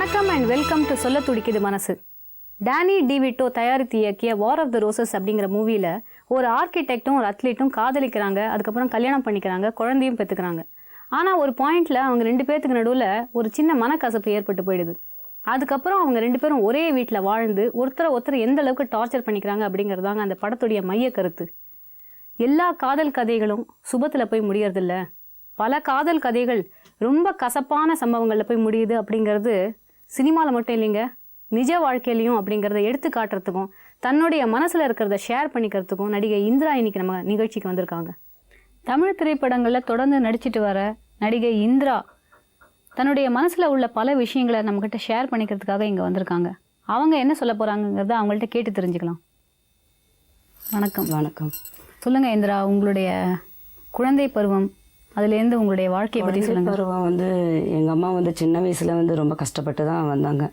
வணக்கம் and welcome to சொல்ல துடிக்குது மனசு. டேனி டிவிட்டோ தயாரித்து இயக்கிய வார் ஆஃப் த ரோசஸ் அப்படிங்கிற மூவியில் ஒரு ஆர்கிடெக்டும் ஒரு அத்லீட்டும் காதலிக்கிறாங்க, அதுக்கப்புறம் கல்யாணம் பண்ணிக்கிறாங்க, குழந்தையும் பெற்றுக்கிறாங்க. ஆனால் ஒரு பாயிண்டில் அவங்க ரெண்டு பேர்த்துக்கு நடுவில் ஒரு சின்ன மனக்கசப்பு ஏற்பட்டு போயிடுது. அதுக்கப்புறம் அவங்க ரெண்டு பேரும் ஒரே வீட்டில் வாழ்ந்து ஒருத்தர் எந்த அளவுக்கு டார்ச்சர் பண்ணிக்கிறாங்க அப்படிங்கிறதாங்க அந்த படத்துடைய மைய கருத்து. எல்லா காதல் கதைகளும் சுபத்தில் போய் முடியறதில்ல, பல காதல் கதைகள் ரொம்ப கசப்பான சம்பவங்களில் போய் முடியுது அப்படிங்கிறது சினிமாவில் மட்டும் இல்லைங்க, நிஜ வாழ்க்கையிலையும் அப்படிங்கிறத எடுத்து காட்டுறதுக்கும் தன்னுடைய மனசில் இருக்கிறத ஷேர் பண்ணிக்கிறதுக்கும் நடிகை இந்திரா இன்னைக்கு நம்ம நிகழ்ச்சிக்கு வந்திருக்காங்க. தமிழ் திரைப்படங்களில் தொடர்ந்து நடிச்சிட்டு வர நடிகை இந்திரா தன்னுடைய மனசில் உள்ள பல விஷயங்களை நம்மக்கிட்ட ஷேர் பண்ணிக்கிறதுக்காக இங்கே வந்திருக்காங்க. அவங்க என்ன சொல்ல போகிறாங்கிறத அவங்கள்ட்ட கேட்டு தெரிஞ்சுக்கலாம். வணக்கம். வணக்கம். சொல்லுங்கள் இந்திரா, உங்களுடைய குழந்தை பருவம், அதுலேருந்து உங்களுடைய வாழ்க்கையை பற்றி சொல்லுங்கள். பருவம் எங்கள் அம்மா சின்ன வயசில் ரொம்ப கஷ்டப்பட்டு தான் வந்தாங்க.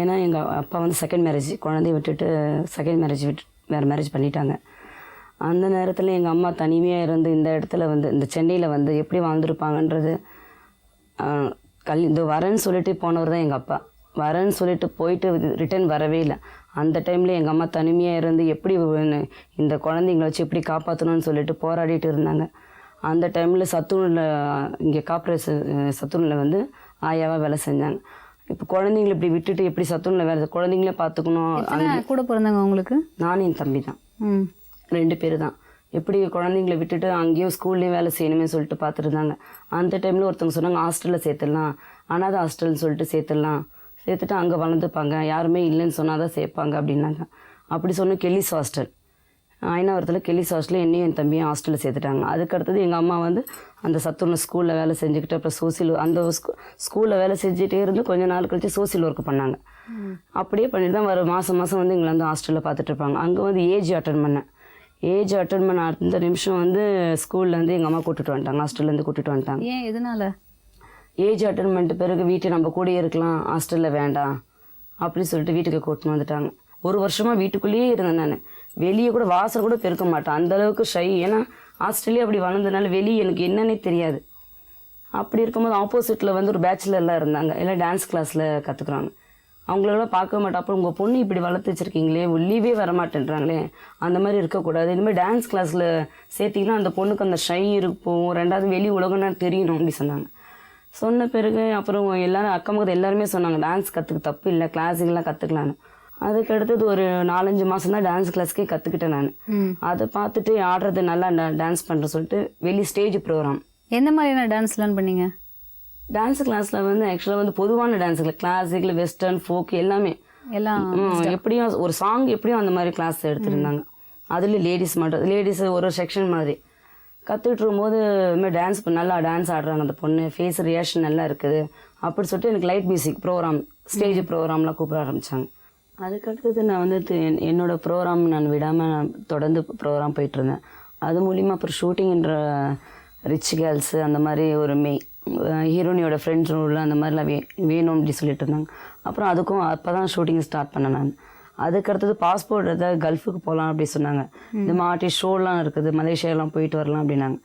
ஏன்னா எங்கள் அப்பா செகண்ட் மேரேஜ், குழந்தைய விட்டுட்டு செகண்ட் மேரேஜ் வேறு மேரேஜ் பண்ணிட்டாங்க. அந்த நேரத்தில் எங்கள் அம்மா தனிமையாக இருந்து இந்த இடத்துல இந்த சென்னையில் எப்படி வாழ்ந்துருப்பாங்கன்றது இந்த வரேன்னு சொல்லிட்டு போனவர் தான் எங்கள் அப்பா. வரேன்னு சொல்லிட்டு போயிட்டு ரிட்டர்ன் வரவே இல்லை. அந்த டைமில் எங்கள் அம்மா தனிமையாக இருந்து எப்படி இந்த குழந்தைங்களை வச்சு எப்படி காப்பாற்றணும்னு சொல்லிட்டு போராடிட்டு இருந்தாங்க. அந்த டைமில் சத்துணவில் இங்கே கார்ப்பரேஷன் சத்துணவில் ஆயாவாக வேலை செஞ்சாங்க. இப்போ குழந்தைங்களை இப்படி விட்டுட்டு எப்படி சத்துணவில் வேலை குழந்தைங்களே பார்த்துக்கணும். கூட பிறந்தாங்க உங்களுக்கு? நானும் என் தம்பி தான், 2 பேர் தான். எப்படி குழந்தைங்களை விட்டுட்டு அங்கேயும் ஸ்கூல்லேயும் வேலை செய்யணுமே சொல்லிட்டு பார்த்துருந்தாங்க. அந்த டைமில் ஒருத்தவங்க சொன்னாங்க ஹாஸ்டலில் சேர்த்துடலாம், அனாதை ஹாஸ்டல்னு சொல்லிட்டு சேர்த்துட்டு அங்கே வளர்ந்துப்பாங்க, யாருமே இல்லைன்னு சொன்னால் தான் சேர்ப்பாங்க அப்படின்னாங்க. அப்படி சொன்ன கெல்லிஸ் ஹாஸ்டல், ஐநாவரத்தில் கெல்லிஸ் ஹாஸ்டலில் என்னையும் என் தம்பியும் ஹாஸ்டலில் சேர்த்துட்டாங்க. அதுக்கடுத்தது எங்கள் அம்மா அந்த சத்துண ஸ்கூலில் வேலை செஞ்சுக்கிட்டு அப்புறம் சோசியல் அந்த ஸ்கூலில் வேலை செஞ்சுட்டே இருந்து கொஞ்ச நாள் கழிச்சு சோசியல் ஒர்க் பண்ணாங்க. அப்படியே பண்ணிட்டு தான் வர மாதம் எங்களை ஹாஸ்டலில் பார்த்துட்டு இருப்பாங்க. அங்கே ஏஜ் அட்டன் பண்ண அந்த நிமிஷம் ஸ்கூல்லேருந்து எங்கள் அம்மா கூட்டிட்டு வந்துட்டாங்க, ஹாஸ்டல்லேருந்து கூட்டிட்டு வந்துட்டாங்க. ஏன், எதனால? ஏஜ் அட்டன் பண்ணிட்டு பிறகு வீட்டை நம்ம கூடயே இருக்கலாம், ஹாஸ்டலில் வேண்டாம் அப்படின்னு சொல்லிட்டு வீட்டுக்கு கூட்டின்னு வந்துட்டாங்க. 1 வருஷமாக வீட்டுக்குள்ளேயே இருந்தேன். நான் வெளியே கூட வாசல் கூட பெருக்க மாட்டேன், அந்தளவுக்கு ஷை. ஏன்னா ஹாஸ்டல்லே அப்படி வளர்ந்ததுனால வெளியே எனக்கு என்னன்னே தெரியாது. அப்படி இருக்கும்போது ஆப்போசிட்டில் ஒரு பேச்சுலர்லாம் இருந்தாங்க, எல்லாம் டான்ஸ் கிளாஸில் கற்றுக்குறாங்க. அவங்களெல்லாம் பார்க்க மாட்டேன். அப்புறம் உங்கள் பொண்ணு இப்படி வளர்த்து வச்சுருக்கீங்களே, லீவே வரமாட்டேன்றாங்களே, அந்த மாதிரி இருக்கக்கூடாது, இனிமேல் டான்ஸ் கிளாஸில் சேர்த்திங்கன்னா அந்த பொண்ணுக்கு அந்த ஷை இருக்கும், 2வது வெளி உலகம்னா தெரியணும் அப்படி சொன்னாங்க. சொன்ன பிறகு அப்புறம் எல்லோரும் அக்கம் பக்கத்து எல்லாருமே சொன்னாங்க டான்ஸ் கற்றுக்க தப்பு இல்லை, கிளாஸுக்கெல்லாம் கற்றுக்கலான்னு. அதுக்கு அடுத்தது ஒரு 4-5 மாதம் தான் டான்ஸ் கிளாஸ்க்கே கற்றுக்கிட்டேன் நான். அதை பார்த்துட்டு ஆடுறது நல்லா டான்ஸ் பண்ணுற சொல்லிட்டு வெளி ஸ்டேஜ் ப்ரோக்ராம். எந்த மாதிரியான டான்ஸ் லேர்ன் பண்ணீங்க? டான்ஸ் கிளாஸில் ஆக்சுவலாக பொதுவான டான்ஸுகள், கிளாசிக்கல், வெஸ்டர்ன், ஃபோக் எல்லாமே எல்லாம் எப்படியும் ஒரு சாங் எப்படியும் அந்த மாதிரி கிளாஸ் எடுத்துருந்தாங்க. அதுலேயும் லேடிஸ் மட்டும், லேடிஸ் ஒரு செக்ஷன் மாதிரி கற்றுக்கிட்டு இருக்கும்போது இதுமாதிரி டான்ஸ் நல்லா டான்ஸ் ஆடுறாங்க அந்த பொண்ணு, ஃபேஸ் ரியாக்ஷன் நல்லா இருக்குது அப்படி சொல்லிட்டு எனக்கு லைட் மியூசிக் ப்ரோக்ராம், ஸ்டேஜ் ப்ரோக்ராம்லாம் கூப்பிட ஆரம்பித்தாங்க. அதுக்கடுத்தது நான் என்னோடய ப்ரோக்ராம் நான் விடாமல் நான் தொடர்ந்து ப்ரோக்ராம் போயிட்டுருந்தேன். அது மூலிமா அப்புறம் ஷூட்டிங்ன்ற ரிச் கேர்ள்ஸு அந்த மாதிரி ஒரு ஹீரோனியோட ஃப்ரெண்ட்ஸ் உள்ள அந்த மாதிரிலாம் வேணும் அப்படி சொல்லிட்டு இருந்தாங்க. அப்புறம் அதுக்கும் அப்போ தான் ஷூட்டிங் ஸ்டார்ட் பண்ணேன் நான். அதுக்கடுத்தது பாஸ்போர்ட் ஏதாவது கல்ஃபுக்கு போகலாம் அப்படி சொன்னாங்க. இந்த மாதிரி ஷோலாம் இருக்குது, மலேசியாலாம் போயிட்டு வரலாம் அப்படின்னாங்க.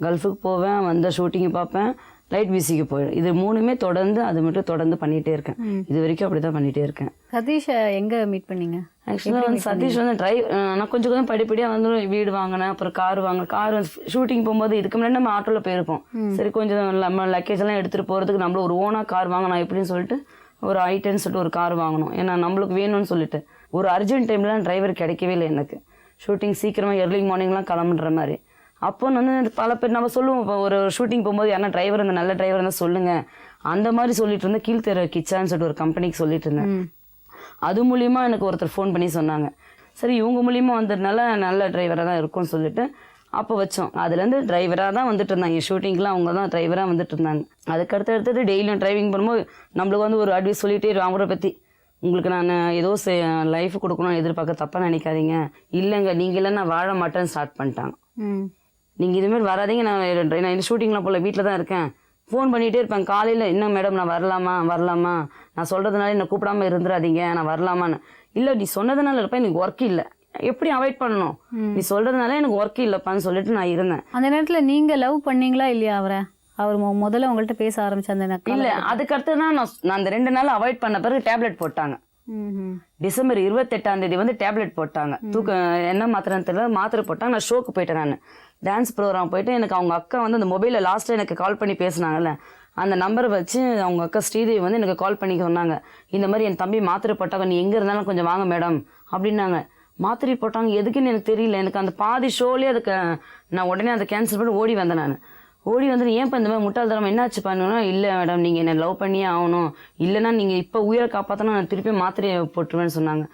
கல்ஃபுக்கு போவேன், ஷூட்டிங்கை பார்ப்பேன், லைட் மியூசிக்கு போயிடும். இது 3மே தொடர்ந்து அது மட்டும் தொடர்ந்து பண்ணிகிட்டே இருக்கேன். இது வரைக்கும் அப்படி தான் பண்ணிகிட்டே இருக்கேன். சதீஷை எங்கே மீட் பண்ணீங்க? ஆக்சுவலாக சதீஷ் நான் கொஞ்சம் படிப்படியாக வீடு வாங்கினேன், அப்புறம் கார் வாங்கினேன். கார் ஷூட்டிங் போகும்போது இதுக்கு முன்னாடி நம்ம ஆட்டோவில் போயிருப்போம். சரி கொஞ்சம் நம்ம லக்கேஜ் எல்லாம் எடுத்துகிட்டு போகிறதுக்கு நம்மள ஒரு ஓனாக கார் வாங்கணும் எப்படின்னு சொல்லிட்டு ஒரு ஐட்டன்னு சொல்லிட்டு ஒரு கார் வாங்கணும். ஏன்னா நம்மளுக்கு வேணும்னு சொல்லிட்டு ஒரு அர்ஜென்ட் டைம்லாம் டிரைவர் கிடைக்கவே இல்லை எனக்கு. ஷூட்டிங் சீக்கிரமாக எர்லி மார்னிங்லாம் கிளம்புற மாதிரி. அப்போ பல பேர் நம்ம சொல்லுவோம், இப்போ ஒரு ஷூட்டிங் போகும்போது யாரா டிரைவர் நல்ல டிரைவர் இருந்தால் சொல்லுங்கள் அந்த மாதிரி சொல்லிட்டு இருந்தேன். கீழ்த்தெரு கிச்சான்னு சொல்லிட்டு ஒரு கம்பெனிக்கு சொல்லிட்டு இருந்தேன். அது மூலிமா எனக்கு ஒருத்தர் ஃபோன் பண்ணி சொன்னாங்க, சரி இவங்க மூலிமா வந்ததுனால நல்ல டிரைவராக தான் இருக்கும்னு சொல்லிட்டு அப்போ வச்சோம். அதுலேருந்து டிரைவராக தான் வந்துட்டு இருந்தாங்க, ஷூட்டிங்லாம் அவங்க தான் டிரைவராக வந்துட்டு இருந்தாங்க. அதுக்கடுத்து டெய்லியும் டிரைவிங் பண்ணும்போது நம்மளுக்கு ஒரு அட்வைஸ் சொல்லிகிட்டே அவரை பற்றி, உங்களுக்கு நான் ஏதோ லைஃப் கொடுக்கணும்னு எதிர்பார்க்க தப்பாக நினைக்காதீங்க, இல்லைங்க நீங்கள் இல்லை நான் வாழ மாட்டேன்னு ஸ்டார்ட் பண்ணிட்டாங்க. நீங்கள் இதுமாரி வராதிங்க, நான் இந்த ஷூட்டிங்லாம் போல் வீட்டில் தான் இருக்கேன், ஃபோன் பண்ணிகிட்டே இருப்பேன் காலையில், இன்னும் மேடம் நான் வரலாமா நான் சொல்கிறதுனால என்னை கூப்பிடாமல் இருந்துடாதீங்க, நான் வரலாமான்னு. இல்லை நீ சொன்னதுனால இருப்பேன், எனக்கு ஒர்க் இல்லை, எப்படி அவாய்ட் பண்ணணும், நீ சொல்கிறதுனால எனக்கு ஒர்க் இல்லைப்பான்னு சொல்லிட்டு நான் இருந்தேன். அந்த நேரத்தில் நீங்கள் லவ் பண்ணீங்களா இல்லையா அவரை? அவர் முதல்ல உங்கள்கிட்ட பேச ஆரம்பிச்ச அந்த இல்லை, அதுக்கடுத்து தான் நான் அந்த 2 நாள் அவாய்ட் பண்ண பிறகு டேப்லெட் போட்டாங்க. டிசம்பர் 28ஆம் தேதி வந்து டேப்லெட் போட்டாங்க. என்ன மாத்திரைன்னு தெரியல, மாத்திரை போட்டாங்க. நான் ஷோக்கு போயிட்டேன். நான் டான்ஸ் ப்ரோக்ராம் போயிட்டு எனக்கு அவங்க அக்கா வந்து அந்த மொபைலில் லாஸ்ட்டில் எனக்கு கால் பண்ணி பேசினாங்கல்ல, அந்த நம்பரை வச்சு அவங்க அக்கா ஸ்ரீதேவி வந்து எனக்கு கால் பண்ணி சொன்னாங்க, இந்த மாதிரி என் தம்பி மாத்திரை போட்டாங்க, நீ எங்கே இருந்தாலும் கொஞ்சம் வாங்க மேடம் அப்படின்னாங்க. மாத்திரை போட்டாங்க எதுக்குன்னு எனக்கு தெரியல. எனக்கு அந்த பாதி ஷோலேயே அதுக்கு நான் உடனே அதை கேன்சல் பண்ணி ஓடி வந்தேன். நான் ஓடி வந்து ஏன் இப்போ இந்த மாதிரி முட்டாள்தரம் என்னாச்சு பண்ணுன்னா, இல்லை மேடம் நீங்கள் என்னை லவ் பண்ணியே ஆகணும், இல்லைன்னா நீங்கள் இப்போ உயிரை காப்பாற்றணும், நான் திருப்பி மாத்திரையை போட்டுருவேன்னு சொன்னாங்க.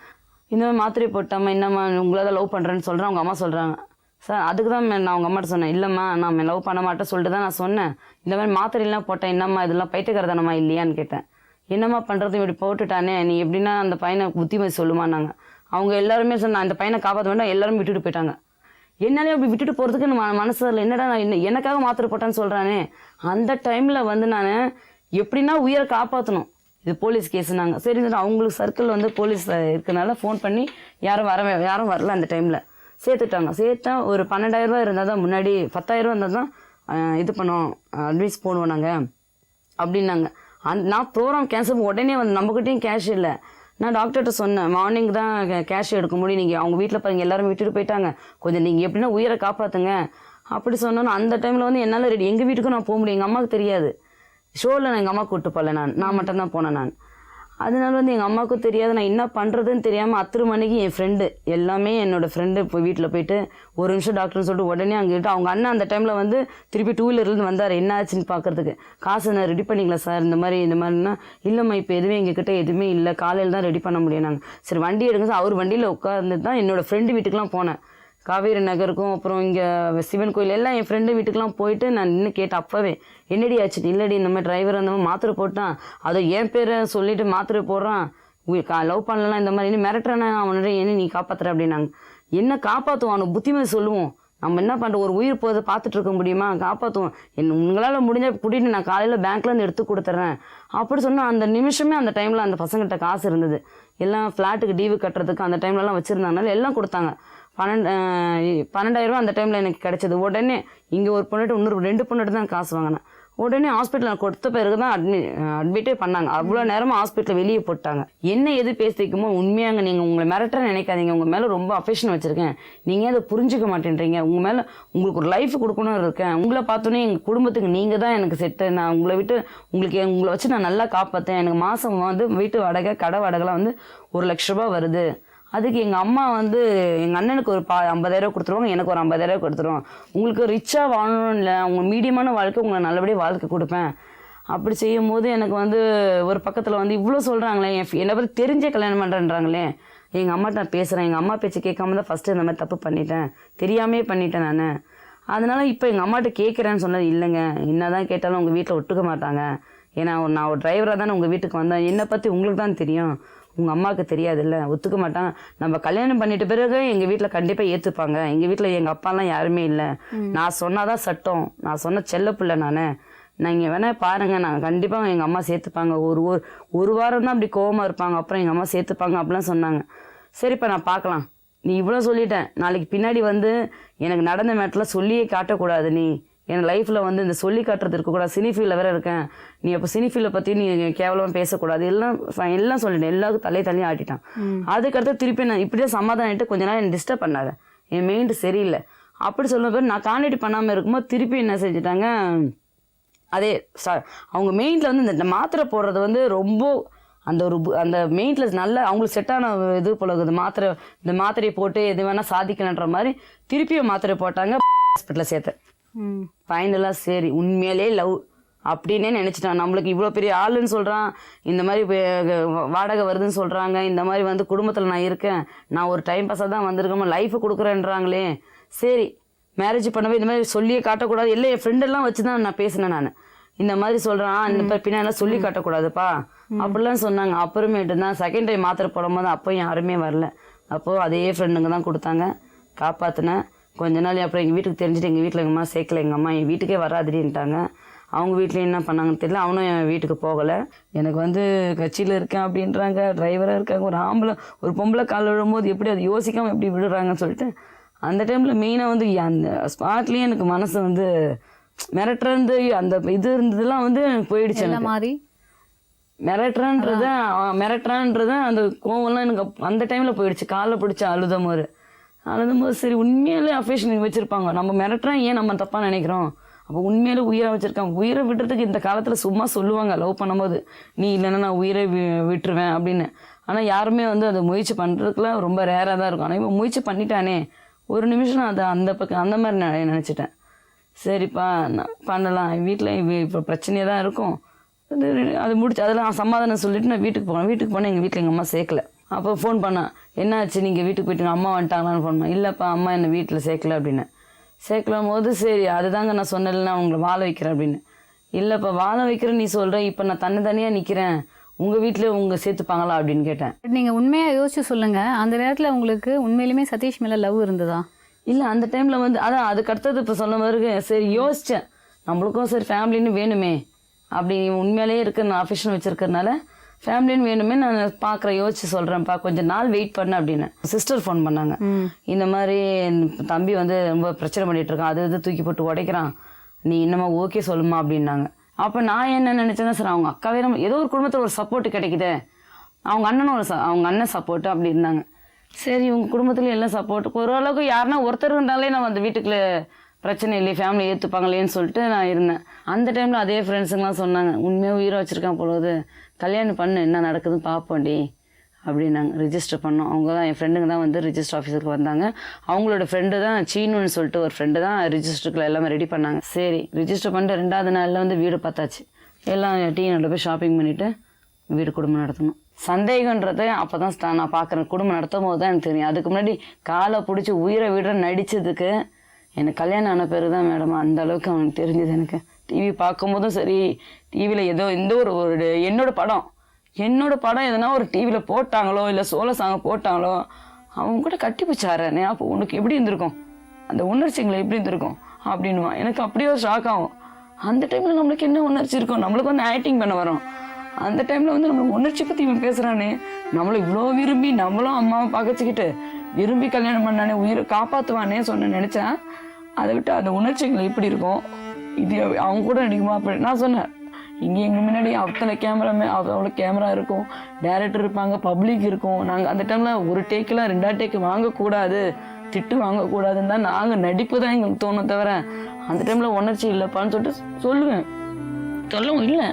இந்த மாதிரி மாத்திரையை போட்டாமல் என்னம்மா உங்களை தான் லவ் பண்ணுறேன்னு சொல்கிறேன். அவங்க அம்மா சொல்கிறாங்க, சார் அதுக்கு தான் நான் அவங்க அம்மாட்ட சொன்னேன், இல்லைம்மா நான் லவ் பண்ண மாட்டேன் சொல்லிட்டு தான் நான் சொன்னேன், இந்த மாதிரி மாத்திரையெல்லாம் போட்டேன், என்னம்மா இதெல்லாம் பைத்தியக்காரத்தனமா இல்லையான்னு கேட்டேன். என்னம்மா பண்ணுறது இப்படி போட்டுட்டானே, நீ எப்படின்னா அந்த பையனை புத்திமதி சொல்லுமான்னாங்க. அவங்க எல்லாருமே சொன்ன அந்த பையனை காப்பாற்ற வேண்டாம், எல்லாரும் விட்டுட்டு போயிட்டாங்க. என்னாலே அப்படி விட்டுட்டு போகிறதுக்கு மனசில் என்னடா நான் எனக்காக மாத்திரை போட்டான்னு சொல்கிறானே. அந்த டைமில் வந்து நான் எப்படின்னா உயிரை காப்பாற்றணும், இது போலீஸ் கேஸுனாங்க. சரி அவங்களுக்கு சர்க்கிள் வந்து போலீஸ் இருக்கனால ஃபோன் பண்ணி யாரும் வரல. அந்த டைமில் சேர்த்துட்டாங்க. சேர்த்தா ஒரு 12,000 ரூபா இருந்தால் தான், முன்னாடி 10,000 ரூபா இருந்தால் தான் இது பண்ணோம், அட்வைஸ் போடுவோம் நாங்கள் அப்படின்னாங்க. நான் ப்ரோக்ராம் கேன்சல் உடனே வந்து நம்மக்கிட்டையும் கேஷ் இல்லை. நான் டாக்டர்கிட்ட சொன்னேன், மார்னிங் தான் கேஷ் எடுக்க முடியும், நீங்கள் அவங்க வீட்டில் பாருங்கள் எல்லாரும் விட்டுட்டு போயிட்டாங்க, கொஞ்சம் நீங்கள் எப்படின்னா உயிரை காப்பாற்றுங்க அப்படி சொன்னோன்னு. அந்த டைமில் வந்து என்னால் ரெடி எங்கள் வீட்டுக்கும் நான் போக முடியும், எங்கள் அம்மாவுக்கு தெரியாது. ஷோவில் நான் எங்கள் அம்மா கூப்பிட்டு போகல, நான் மட்டும்தான் போனேன். நான் அதனால வந்து எங்கள் அம்மாவுக்கும் தெரியாது, நான் என்ன பண்ணுறதுன்னு தெரியாமல் 10 மணிக்கு என் ஃப்ரெண்டு எல்லாமே என்னோடய ஃப்ரெண்டு இப்போ வீட்டில் போயிட்டு ஒரு நிமிஷம் டாக்டர்னு சொல்லிட்டு உடனே அங்கே விட்டு அவங்க அண்ணன் அந்த டைமில் வந்து திருப்பி 2வீலர்லேருந்து வந்தார், என்ன ஆச்சுன்னு பார்க்குறதுக்கு. காசு நான் ரெடி பண்ணிக்கலாம் சார், இந்த மாதிரினா இல்லைம்மா இப்போ எதுவுமே எங்ககிட்ட எதுவுமே இல்லை, காலையில் தான் ரெடி பண்ண முடியும் நாங்கள். சரி வண்டி எடுங்க சார். அவர் வண்டியில் உட்கார்ந்து தான் என்னோடய ஃப்ரெண்டு வீட்டுக்கெலாம் போனேன். காவேரி நகருக்கும் அப்புறம் இங்கே சிவன் கோயில் எல்லாம் என் ஃப்ரெண்டு வீட்டுக்கெலாம் போயிட்டு நான் இன்னும் கேட்டேன், அப்போவே என்னடி ஆச்சு, இல்லடி இந்த மாதிரி டிரைவர் அந்த மாதிரி மாத்திரை போட்டான், அதை என் பேரை சொல்லிட்டு மாத்திரை போடுறான், லவ் பண்ணலாம் இந்த மாதிரி இன்னும் மிரட்டுறானே, அவனோட என்ன நீ காப்பாற்றுற அப்படின்னாங்க. என்ன காப்பாற்றுவோம், அவனுக்கு புத்திமதி சொல்லுவோம், நம்ம என்ன பண்ணுறோம், ஒரு உயிர் போதை பார்த்துட்டு இருக்க முடியுமா, காப்பாற்றுவோம், உங்களால் முடிஞ்ச கூட்டிகிட்டு நான் காலையில் பேங்க்லேருந்து எடுத்து கொடுத்துட்றேன் அப்படி சொன்னால். அந்த நிமிஷமே அந்த டைமில் அந்த பசங்கிட்ட காசு இருந்தது, எல்லாம் ஃப்ளாட்டுக்கு டிவி கட்டுறதுக்கு அந்த டைம்லலாம் வச்சுருந்தாங்கனால எல்லாம் கொடுத்தாங்க. 12,000 ரூபா அந்த டைமில் எனக்கு கிடைச்சது. உடனே இங்கே ஒரு பொண்ணுட்டு இன்னொரு 2 பொண்ணுட்டு தான் காசு வாங்கினேன். உடனே ஹாஸ்பிட்டலில் கொடுத்த பிறகு தான் அட்மிட்டே பண்ணாங்க. அவ்வளோ நேரமாக ஹாஸ்பிட்டலில் வெளியே போட்டாங்க. என்ன எது பேசிக்குமோ உண்மையாங்க, நீங்கள் உங்களை மிரட்டுற நினைக்காதீங்க, உங்கள் மேலே ரொம்ப அஃபெக்ஷன் வச்சுருக்கேன், நீங்கள் அதை புரிஞ்சிக்க மாட்டேன்றீங்க, உங்கள் மேலே உங்களுக்கு ஒரு லைஃப் கொடுக்கணும் இருக்கேன், உங்களை பார்த்தோன்னே எங்கள் குடும்பத்துக்கு நீங்கள் தான் எனக்கு செட்டு, நான் உங்களை வச்சு நான் நல்லா காப்பாற்றேன், எனக்கு மாதம் வந்து வீட்டு வாடகை கடை வாடகைலாம் வந்து 1 லட்ச ரூபா வருது, அதுக்கு எங்கள் அம்மா வந்து எங்கள் அண்ணனுக்கு ஒரு 50,000 கொடுத்துருவாங்க, எனக்கு ஒரு 50,000 கொடுத்துருவாங்க, உங்களுக்கு ரிச்சாக வாழணும் இல்லை, உங்க மீடியமான வாழ்க்கை உங்களை நல்லபடியாக வாழ்க்கை கொடுப்பேன். அப்படி செய்யும் போது எனக்கு வந்து ஒரு பக்கத்தில் வந்து இவ்வளோ சொல்கிறாங்களே, என்னை பற்றி தெரிஞ்சே கல்யாணம் பண்ணுறேன்றாங்களே. எங்கள் அம்மாட்ட நான் பேசுகிறேன், எங்கள் அம்மா பேச்சு கேட்காம தான் ஃபஸ்ட்டு இந்த மாதிரி தப்பு பண்ணிட்டேன், தெரியாமே பண்ணிட்டேன் நான். அதனால் இப்போ எங்கள் அம்மாட்ட கேட்குறேன்னு சொன்னது இல்லைங்க, என்ன தான் கேட்டாலும் உங்கள் வீட்டில் ஒட்டுக்க மாட்டாங்க, ஏன்னா நான் ஒரு டிரைவராக தானே உங்கள் வீட்டுக்கு வந்தேன், என்னை பற்றி உங்களுக்கு தான் தெரியும், உங்கள் அம்மாவுக்கு தெரியாதுல்ல, ஒத்துக்க மாட்டாங்க. நம்ம கல்யாணம் பண்ணிட்ட பிறகு எங்கள் வீட்டில் கண்டிப்பாக ஏற்றுப்பாங்க, எங்கள் வீட்டில் எங்கள் அப்பாலாம் யாருமே இல்லை, நான் சொன்னாதான் சட்டம், நான் சொன்ன செல்ல பிள்ளை நீங்கள் வேணால் பாருங்கள், நான் கண்டிப்பாக எங்கள் அம்மா சேர்த்துப்பாங்க, ஒரு வாரம் தான் அப்படி கோவமாக இருப்பாங்க, அப்புறம் எங்கள் அம்மா சேர்த்துப்பாங்க அப்படிலாம் சொன்னாங்க. சரிப்பா நான் பார்க்கலாம், நீ இவ்வளோ சொல்லிட்டேன், நாளைக்கு பின்னாடி வந்து எனக்கு நடந்த மேட்டில் சொல்லியே காட்டக்கூடாது, நீ என் லைஃப்பில் வந்து இந்த சொல்லி காட்டுறது இருக்கக்கூடாது, சினிஃபீல்டில் வேறு இருக்கேன், நீ அப்போ சினிஃபீல்டை பற்றி நீ கேவலமாக பேசக்கூடாது, எல்லாம் சொல்லிட்டேன், எல்லாருக்கும் தலையும் ஆட்டிட்டான். அதுக்கடுத்து திருப்பி நான் இப்படியே சமாதானம் ஆகிட்டு கொஞ்ச நாள் என்னை டிஸ்டர்ப் பண்ணாத, என் மெயின்ட்டு சரியில்லை அப்படி சொல்ல பேர் நான் கான்டாக்ட் பண்ணாமல் இருக்கும்போது திருப்பி என்ன செஞ்சுட்டாங்க, அதே அவங்க மெயின்ட்டில் வந்து இந்த மாத்திரை போடுறது வந்து ரொம்ப அந்த மெயின்ட்டில் நல்ல அவங்களுக்கு செட்டான இது போலகுது, இந்த மாத்திரையை போட்டு எது வேணால் சாதிக்கணுன்ற மாதிரி திருப்பியும் மாத்திரை போட்டாங்க. ஹாஸ்பிட்டலில் சேர்த்தேன். ஃபைனலாக சரி உண்மையிலே லவ் அப்படின்னே நினச்சிட்டான், நம்மளுக்கு இவ்வளோ பெரிய ஆளுன்னு சொல்கிறான், இந்த மாதிரி வாடகை வருதுன்னு சொல்கிறாங்க, இந்த மாதிரி வந்து குடும்பத்தில் நான் இருக்கேன், நான் ஒரு டைம் பாஸாக தான் வந்திருக்கேன், லைஃபை கொடுக்குறேன்றாங்களே, சரி மேரேஜ் பண்ணவே இந்த மாதிரி சொல்லியே காட்டக்கூடாது, இல்லை என் ஃப்ரெண்டெல்லாம் வச்சு தான் நான் பேசினேன், நான் இந்த மாதிரி சொல்கிறான், இந்த பின்னாலாம் சொல்லி காட்டக்கூடாதுப்பா அப்படிலாம் சொன்னாங்க. அப்புறமேட்டு தான் செகண்ட் டைம் மாத்திரை போடும்போது அப்போயும் யாருமே வரல, அப்போது அதே ஃப்ரெண்டுங்க தான் கொடுத்தாங்க, காப்பாற்றினேன். கொஞ்ச நாள் அப்புறம் எங்கள் வீட்டுக்கு தெரிஞ்சுட்டு எங்கள் வீட்டில் எங்கள் அம்மா சேர்க்கல, எங்கள் அம்மா என் வீட்டுக்கே வராதுடின்ட்டாங்க. அவங்க வீட்டில் என்ன பண்ணாங்கன்னு தெரியல, அவனும் என் வீட்டுக்கு போகலை. எனக்கு வந்து கட்சியில் இருக்கேன் அப்படின்றாங்க, டிரைவராக இருக்காங்க, ஒரு பொம்பளை கால் விழும்போது எப்படி அது யோசிக்காமல் எப்படி விடுறாங்கன்னு சொல்லிட்டு அந்த டைமில் மெயினாக வந்து அந்த ஸ்பாட்லேயே எனக்கு மனசு வந்து மிரட்டுறது அந்த இது இருந்ததுலாம் வந்து போயிடுச்சு என்ன எனக்கு. மாதிரி மிரட்டுறான்றது அந்த கோவம்லாம் எனக்கு அந்த டைமில் போயிடுச்சு. காலை பிடிச்சி அழுதும்போது சரி உண்மையிலே அஃபேஷன் வச்சுருப்பாங்க, நம்ம மிரட்டுறோம் ஏன் நம்ம தப்பாக நினைக்கிறோம், அப்போ உண்மையிலே உயிரை வச்சுருக்காங்க. உயிரை விடுறதுக்கு இந்த காலத்தில் சும்மா சொல்லுவாங்க லவ் பண்ணும்போது, நீ இல்லைன்னா நான் உயிரை விட்டுருவேன் அப்படின்னு. ஆனால் யாருமே வந்து அதை முயற்சி பண்ணுறதுக்குலாம் ரொம்ப ரேராக தான் இருக்கும். ஆனால் இப்போ முயற்சி பண்ணிட்டானே ஒரு நிமிஷம் அதை அந்த பக்கம் அந்த மாதிரி நினச்சிட்டேன். சரிப்பா நான் பண்ணலாம், வீட்டில் இப்போ பிரச்சனையாக தான் இருக்கும், அது முடிச்சு அதெல்லாம் சமாதானம் சொல்லிவிட்டு நான் வீட்டுக்கு போனேன். எங்கள் வீட்டில் எங்கள் அம்மா சேர்க்கல. அப்போ ஃபோன் பண்ணேன், என்னாச்சு நீங்கள் வீட்டுக்கு போயிட்டு அம்மா வந்துட்டாங்களான்னு ஃபோன் பண்ணேன். இல்லைப்பா அம்மா என்னை வீட்டில் சேர்க்கல அப்படின்னு. சேர்க்கலாம் போது சரி அதுதாங்க நான் சொன்னேன்ல உங்களை வாழ வைக்கிறேன் அப்படின்னு. இல்லைப்பா வாழ வைக்கிறேன் நீ சொல்கிற, இப்போ நான் தனியாக நிற்கிறேன், உங்கள் வீட்டில் சேர்த்துப்பாங்களா அப்படின்னு கேட்டேன். நீங்கள் உண்மையாக யோசிச்சு சொல்லுங்கள், அந்த நேரத்தில் உங்களுக்கு உண்மையிலுமே சதீஷ் மேலே லவ் இருந்ததா? இல்லை அந்த டைமில் வந்து அதான் அதுக்கு அடுத்தது இப்போ சொன்ன மாதிரி சரி யோசித்தேன், நம்மளுக்கும் சரி ஃபேமிலின்னு வேணுமே அப்படி உண்மையிலேயே இருக்கு, நான் அஃபிஷன் வச்சுருக்கறனால ஃபேமிலின்னு வேணுமே நான் பார்க்குறேன், யோசிச்சு சொல்கிறேன்ப்பா கொஞ்சம் நாள் வெயிட் பண்ண அப்படின்னு. சிஸ்டர் ஃபோன் பண்ணாங்க, இந்த மாதிரி தம்பி வந்து ரொம்ப பிரச்சனை பண்ணிகிட்டு இருக்கான், அது தூக்கி போட்டு உடைக்கிறான், நீ இன்னமா ஓகே சொல்லுமா அப்படின்னாங்க. அப்போ நான் என்ன நினச்சேன்னா சார் அவங்க அக்காவே நம்ம ஏதோ ஒரு குடும்பத்தில் ஒரு சப்போர்ட் கிடைக்குது, அவங்க அண்ணனும் அவங்க அண்ணன் சப்போர்ட்டு அப்படி இருந்தாங்க. சரி உங்கள் குடும்பத்துலேயும் எல்லாம் சப்போர்ட் ஓரளவுக்கு யாருன்னா ஒருத்தர் இருந்தாலே நம்ம அந்த வீட்டுக்குள்ள பிரச்சனை இல்லையே ஃபேமிலி ஏற்றுப்பாங்களேன்னு சொல்லிட்டு நான் இருந்தேன். அந்த டைமில் அதே ஃப்ரெண்ட்ஸுங்கெலாம் சொன்னாங்க, உண்மையாக உயிரை வச்சுருக்கான் போலது, கல்யாணம் பண்ணு என்ன நடக்குதுன்னு பார்ப்போண்டி அப்படின்னாங்க. ரிஜிஸ்டர் பண்ணோம். அவங்க தான் என் ஃப்ரெண்டுங்க தான் வந்து ரிஜிஸ்டர் ஆஃபீஸருக்கு வந்தாங்க. அவங்களோட ஃப்ரெண்டு தான் சீனுன்னு சொல்லிட்டு ஒரு ஃப்ரெண்டு தான் ரிஜிஸ்டருக்குள்ள எல்லாமே ரெடி பண்ணாங்க. சரி ரிஜிஸ்டர் பண்ணிட்டு 2வது நாளில் வந்து வீடு பார்த்தாச்சு. எல்லாம் டீனோட போய் ஷாப்பிங் பண்ணிவிட்டு வீடு குடும்பம் நடத்தணும். சந்தேகன்றதை அப்போ தான் நான் பார்க்குறேன், குடும்பம் நடத்தும் போது தான் எனக்கு தெரியும். அதுக்கு முன்னாடி காலை பிடிச்சி உயிரை விடுற நடித்ததுக்கு எனக்கு கல்யாணம் ஆன பேர் தான் மேடம் அந்த அளவுக்கு அவனுக்கு தெரிஞ்சது. எனக்கு டிவி பார்க்கும்போதும் சரி, டிவியில் ஏதோ ஒரு என்னோட படம் எதனா ஒரு டிவியில் போட்டாங்களோ இல்லை சோழ சாங்க போட்டாங்களோ அவங்க கூட கட்டி பிடிச்சாரு, அப்போ உனக்கு எப்படி இருந்திருக்கும், அந்த உணர்ச்சிங்களை எப்படி இருந்திருக்கும் அப்படின்வான். எனக்கு அப்படியே ஒரு ஷாக் ஆகும். அந்த டைமில் நம்மளுக்கு என்ன உணர்ச்சி இருக்கும், நம்மளுக்கு வந்து ஆக்டிங் பண்ண வரோம். அந்த டைமில் வந்து நம்மளுக்கு உணர்ச்சி பற்றி இவன் பேசுகிறானே, நம்மளை இவ்வளோ விரும்பி நம்மளும் அம்மாவை பகச்சிக்கிட்டு விரும்பி கல்யாணம் பண்ணானே, உயிரை காப்பாற்றுவானே நினச்சேன். அதை விட்டு அந்த உணர்ச்சிகள் எப்படி இருக்கும், இது அவங்க கூட நடிக்குமா அப்படி நான் சொன்னேன். இங்கே எங்கள் முன்னாடி அத்தனை அவ்வளோ கேமரா இருக்கும், டைரக்டர் இருப்பாங்க, பப்ளிக் இருக்கும். நாங்கள் அந்த டைமில் ஒரு டேக்கெலாம் 2வது டேக்கு வாங்கக்கூடாது, திட்டு வாங்கக்கூடாதுன்னு தான் நாங்கள் நடிப்பு தான் எங்களுக்கு தோணும் தவிர அந்த டைமில் உணர்ச்சி இல்லைப்பான்னு சொல்லிட்டு சொல்லுவேன். சொல்லவும் இல்லை,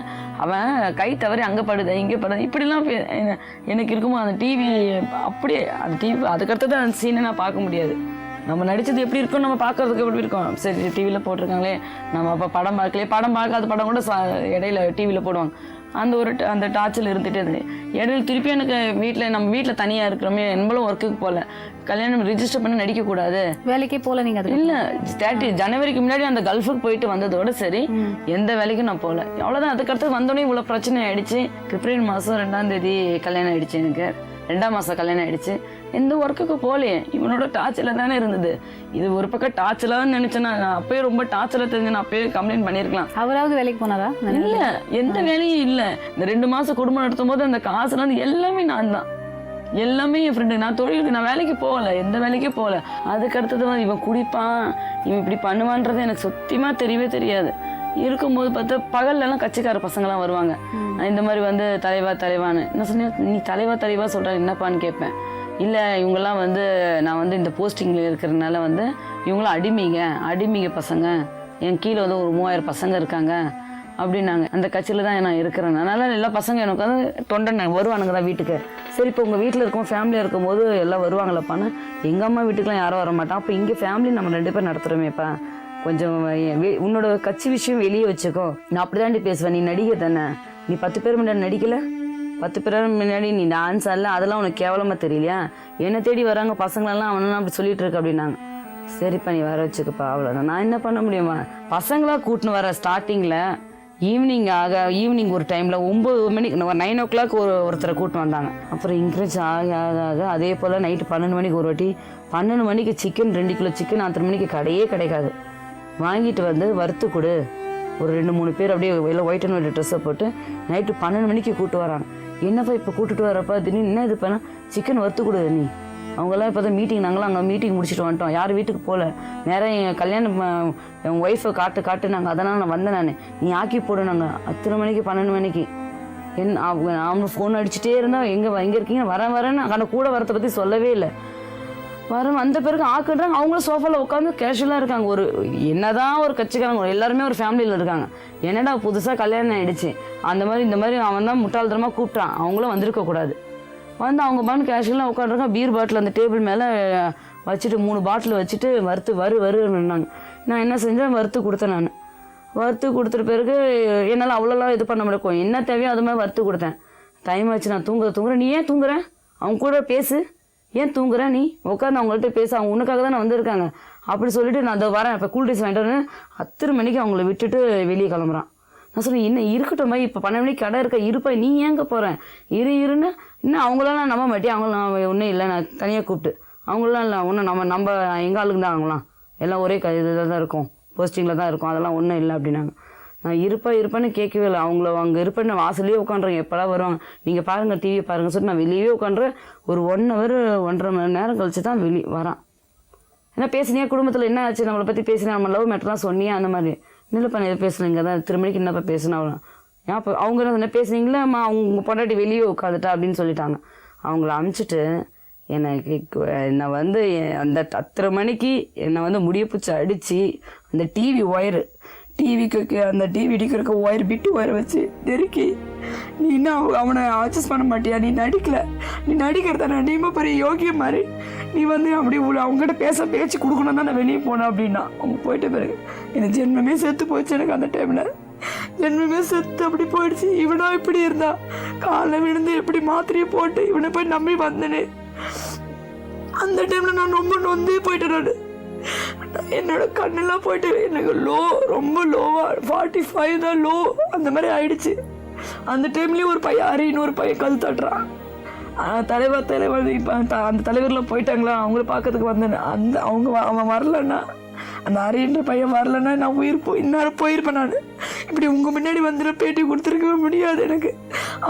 அவன் கை தவறி அங்கே படுது இங்கே படுது இப்படிலாம் எனக்கு இருக்குமோ அந்த டிவி அப்படியே அந்த டிவி அதுக்கடுத்தது அந்த சீனை நான் பார்க்க முடியாது. நம்ம நடித்தது எப்படி இருக்கும், நம்ம பார்க்கறதுக்கு எப்படி இருக்கும். சரி டிவியில் போட்டிருக்காங்களே, நம்ம அப்போ படம் பார்க்காத படம் கூட இடையில டிவியில் போடுவாங்க. அந்த டார்ச்சில் இருந்துகிட்டே இருந்தது. இடையில திருப்பி எனக்கு நம்ம வீட்டில் தனியாக இருக்கிறோமே, நம்மளும் ஒர்க்குக்கு போகல, கல்யாணம் ரிஜிஸ்டர் பண்ணி நடிக்கக்கூடாது, வேலைக்கே போகல. நீங்கள் அது இல்லை ஜனவரிக்கு முன்னாடி அந்த கல்ஃபுக்கு போயிட்டு வந்ததோட சரி எந்த வேலைக்கும் நான் போகல. அவ்வளோதான். அதுக்கடுத்து வந்தோடனே இவ்வளோ பிரச்சனை ஆயிடுச்சு. பிப்ரவரி மாதம் 2ஆம் தேதி கல்யாணம் ஆயிடுச்சு. எனக்கு 2ஆம் மாதம் கல்யாணம் ஆயிடுச்சு. எந்த ஒர்க்குக்கு போகலையே, இவனோட டார்ச்சில் தானே இருந்தது. இது ஒரு பக்கம் டார்ச்சலான்னு நினச்சேன்னா நான் அப்பயே ரொம்ப டார்ச்சலாக தெரிஞ்சு நான் அப்பயே கம்ப்ளைண்ட் பண்ணியிருக்கலாம். அவராவது வேலைக்கு போனாரா? இல்லை, எந்த வேலையும் இல்லை. இந்த 2 மாதம் குடும்பம் நடத்தும் போது அந்த காசுலாம் எல்லாமே நான் தான், எல்லாமே என் ஃப்ரெண்டு. நான் தொழிலுக்கு நான் வேலைக்கு போகலை, எந்த வேலைக்கே போகல. அதுக்கடுத்தது வந்து இவன் குடிப்பான், இவன் இப்படி பண்ணுவான்றது எனக்கு சுத்தமாக தெரியவே தெரியாது. இருக்கும்போது பார்த்தா பகல்லலாம் கட்சிக்கார பசங்களாம் வருவாங்க. இந்த மாதிரி வந்து தலைவான்னு நான் சொன்னேன், நீ தலைவா சொல்கிற என்னப்பான்னு கேட்பேன். இல்லை இவங்கெல்லாம் வந்து நான் வந்து இந்த போஸ்டிங்கில் இருக்கிறதுனால வந்து இவங்களாம் அடிமைங்க பசங்க, என் கீழே வந்து ஒரு 3000 பசங்க இருக்காங்க அப்படின்னாங்க. அந்த கட்சியில் தான் நான் இருக்கிறேன். அதனால எல்லா பசங்க எனக்கு வந்து தொண்டனை வருவானுங்க தான் வீட்டுக்கு. சரி இப்போ உங்கள் வீட்டில் இருக்கும் ஃபேமிலியாக இருக்கும் போது எல்லாம் வருவாங்களப்பான்னு. எங்கள் அம்மா வீட்டுக்குலாம் யாரும் வர மாட்டான். அப்போ இங்கே ஃபேமிலி நம்ம 2 பேர் நடத்துகிறோமேப்பா, கொஞ்சம் உன்னோட கட்சி விஷயம் வெளியே வச்சுக்கோ, நான் அப்படி தாண்டி பேசுவேன், நீ நடிகை தானே, நீ 10 பேர் முன்னாடி நடிக்கலை, 10 பேர் முன்னாடி நீ டான்ஸ் ஆடல, அதெல்லாம் உனக்கு கேவலமாக தெரியலையா, என்னை தேடி வராங்க பசங்களெல்லாம் அவனெல்லாம் அப்படி சொல்லிட்டு இருக்கு அப்படின்னாங்க. சரிப்பா நீ வர வச்சுக்கப்பா, அவ்வளோதான். நான் என்ன பண்ண முடியுமா, பசங்களாக கூட்டின்னு வர ஸ்டார்டிங்கில் ஈவினிங் ஒரு டைமில் 9 மணிக்கு 9 o'clock ஒருத்தரை கூட்டின்னு வந்தாங்க. அப்புறம் இன்க்ரீஸ் ஆக அதே போல் நைட்டு 12 மணிக்கு ஒரு வாட்டி, 12 மணிக்கு சிக்கன் 2 கிலோ சிக்கன் 6 மணிக்கு கடையே கிடைக்காது, வாங்கிட்டு வந்து வறுத்து கொடு. ஒரு 2-3 பேர் அப்படியே எல்லாம் ஒயிட் அண்ட் ஒயிட் ட்ரெஸ்ஸை போட்டு நைட்டு 12 மணிக்கு கூப்பிட்டு வராங்க. என்னப்பா இப்போ கூப்பிட்டு வரப்பா திடீர்னு என்ன இது பண்ண, சிக்கன் வறுத்து கொடு நீ அவங்களாம் இப்போ தான் மீட்டிங், நாங்களாம் அங்கே மீட்டிங் முடிச்சுட்டு வந்துட்டோம், யார் வீட்டுக்கு போகல, நேராக என் கல்யாணம் என் ஒய்ஃபை காட்டு நாங்கள், அதனால் நான் வந்தேன், நான் நீ ஆக்கி போடு, நாங்கள் 10 மணிக்கு 12 மணிக்கு அவங்க ஃபோன் அடிச்சுட்டே இருந்தால் எங்கே இருக்கீங்க, வரேன்னு அந்த கூட வரத்தை பற்றி சொல்லவே இல்லை. வந்த பிறகு ஆக்குன்றாங்க, அவங்களும் சோஃபாவில் உட்காந்து கேஷுவலாக இருக்காங்க. ஒரு என்னதான் ஒரு கட்சிக்காரங்க எல்லாருமே ஒரு ஃபேமிலியில் இருக்காங்க. என்னடா புதுசாக கல்யாணம் ஆகிடுச்சு அந்த மாதிரி இந்த மாதிரி அவன் தான் முட்டாள்தனமாக கூப்பிட்டான், அவங்களும் வந்திருக்கக்கூடாது. வந்து அவங்க பாட்டு கேஷுவலாக உட்காந்துருக்காங்க. பீர் பாட்டில் அந்த டேபிள் மேலே வச்சுட்டு 3 பாட்டில் வச்சுட்டு வருன்னாங்க. நான் என்ன செஞ்சேன், வறுத்து கொடுத்தேன். நான் வறுத்து கொடுத்துட்ட பிறகு என்னால் அவ்வளோலாம் இது பண்ண முடியும், என்ன தேவையோ அது மாதிரி வறுத்து கொடுத்தேன். டைம் ஆச்சு, நான் தூங்குறேன். நீ ஏன் தூங்குற, அவங்க கூட பேசு, ஏன் தூங்குற, நீ உட்காந்து அவங்கள்ட்ட பேச, அவங்க உனக்காக தான் நான் வந்திருக்காங்க அப்படி சொல்லிட்டு நான் அதை வரேன், இப்போ கூல் ட்ரிங்க்ஸ் வாங்கிட்டு வரேன். 10 மணிக்கு அவங்கள விட்டுட்டு வெளியே கிளம்புறான். நான் சொன்னேன், இன்னும் இருக்கட்டும் இப்போ 12 மணிக்கு கடை இருக்க இருப்பா, நீ ஏங்க போகிறேன், இருன்னு இன்னும் அவங்களாம் நம்ப மாட்டேன். அவங்களாம் ஒன்றும் இல்லை, நான் தனியாக கூப்பிட்டு அவங்களாம் இல்லை ஒன்றும் நம்ம எங்கள் ஆளுங்க தான், அவங்களாம் எல்லாம் ஒரே இதில் தான் இருக்கும், போஸ்டிங்கில் தான் இருக்கும், அதெல்லாம் ஒன்றும் இல்லை அப்படின்னாங்க. நான் இருப்பேன்னு கேட்கவே இல்லை. அவங்கள அங்கே இருப்பேன்னு வாசலையே உட்காந்துறேன், எப்போலாம் வருவாங்க நீங்கள் பாருங்கள், டிவி பாருங்கள் சொல்லிட்டு நான் வெளியே உட்காந்துறேன். ஒரு 1 hour 1.5 மணி நேரம் கழிச்சு தான் வரான். ஏன்னா பேசினியா, குடும்பத்தில் என்ன ஆச்சு, நம்மளை பற்றி பேசினா, நம்ம லவ் மேட்டர்லாம் சொன்னியா, அந்த மாதிரி இல்லைப்பா நான் எதுவும் பேசலைங்க தான் 3 மணிக்கு என்னப்பா பேசுனா, ஏன் இப்போ அவங்க என்ன பேசுனீங்களா, அவங்க பொண்டாட்டி வெளியே உட்காந்துட்டா அப்படின்னு சொல்லிட்டாங்க. அவங்கள அமுச்சிட்டு என்னை வந்து அந்த 10 மணிக்கு என்னை முடிய பிடிச்சி அடித்து அந்த டிவிக்கு அந்த டிவிடிக்கு இருக்க பிட்டு ஒயர் வச்சு நெருக்கி, நீ இன்னும் அவனை அட்ஜஸ்ட் பண்ண மாட்டியா, நீ நடிக்கிறதானே, நீமா பெரிய யோகியம் மாதிரி, நீ அப்படி அவங்ககிட்ட பேச்சு கொடுக்கணும் தான் நான் வெளியே போனேன் அப்படின்னா. அவங்க போயிட்ட பிறகு எனக்கு ஜென்மமே செத்து போச்சு. எனக்கு அந்த டைமில் ஜென்மமே செத்து அப்படி போயிடுச்சு. இவனா இப்படி இருந்தா, காலைல விழுந்து எப்படி மாத்திரையை போட்டு இவனை போய் நம்பி வந்தேனே. அந்த டைமில் நான் ரொம்ப நொந்தே போயிட்டேன். என்னோட கண்ணெல்லாம் போயிட்டு எனக்கு ரொம்ப லோவா 45 தான் லோ அந்த மாதிரி ஆயிடுச்சு. அந்த டைம்லயும் ஒரு பையன் அரின்னு ஒரு பையன் கல் தட்டுறான். தலைவர் இப்போ அந்த தலைவர்லாம் போயிட்டாங்களா, அவங்கள பார்க்கறதுக்கு வந்தேன். அவன் வரலன்னா, அந்த அரின்ற பையன் வரலன்னா நான் இந்நேரம் போயிருப்பேன். நான் இப்படி உங்கள் முன்னாடி பேட்டி கொடுத்துருக்கவே முடியாது எனக்கு.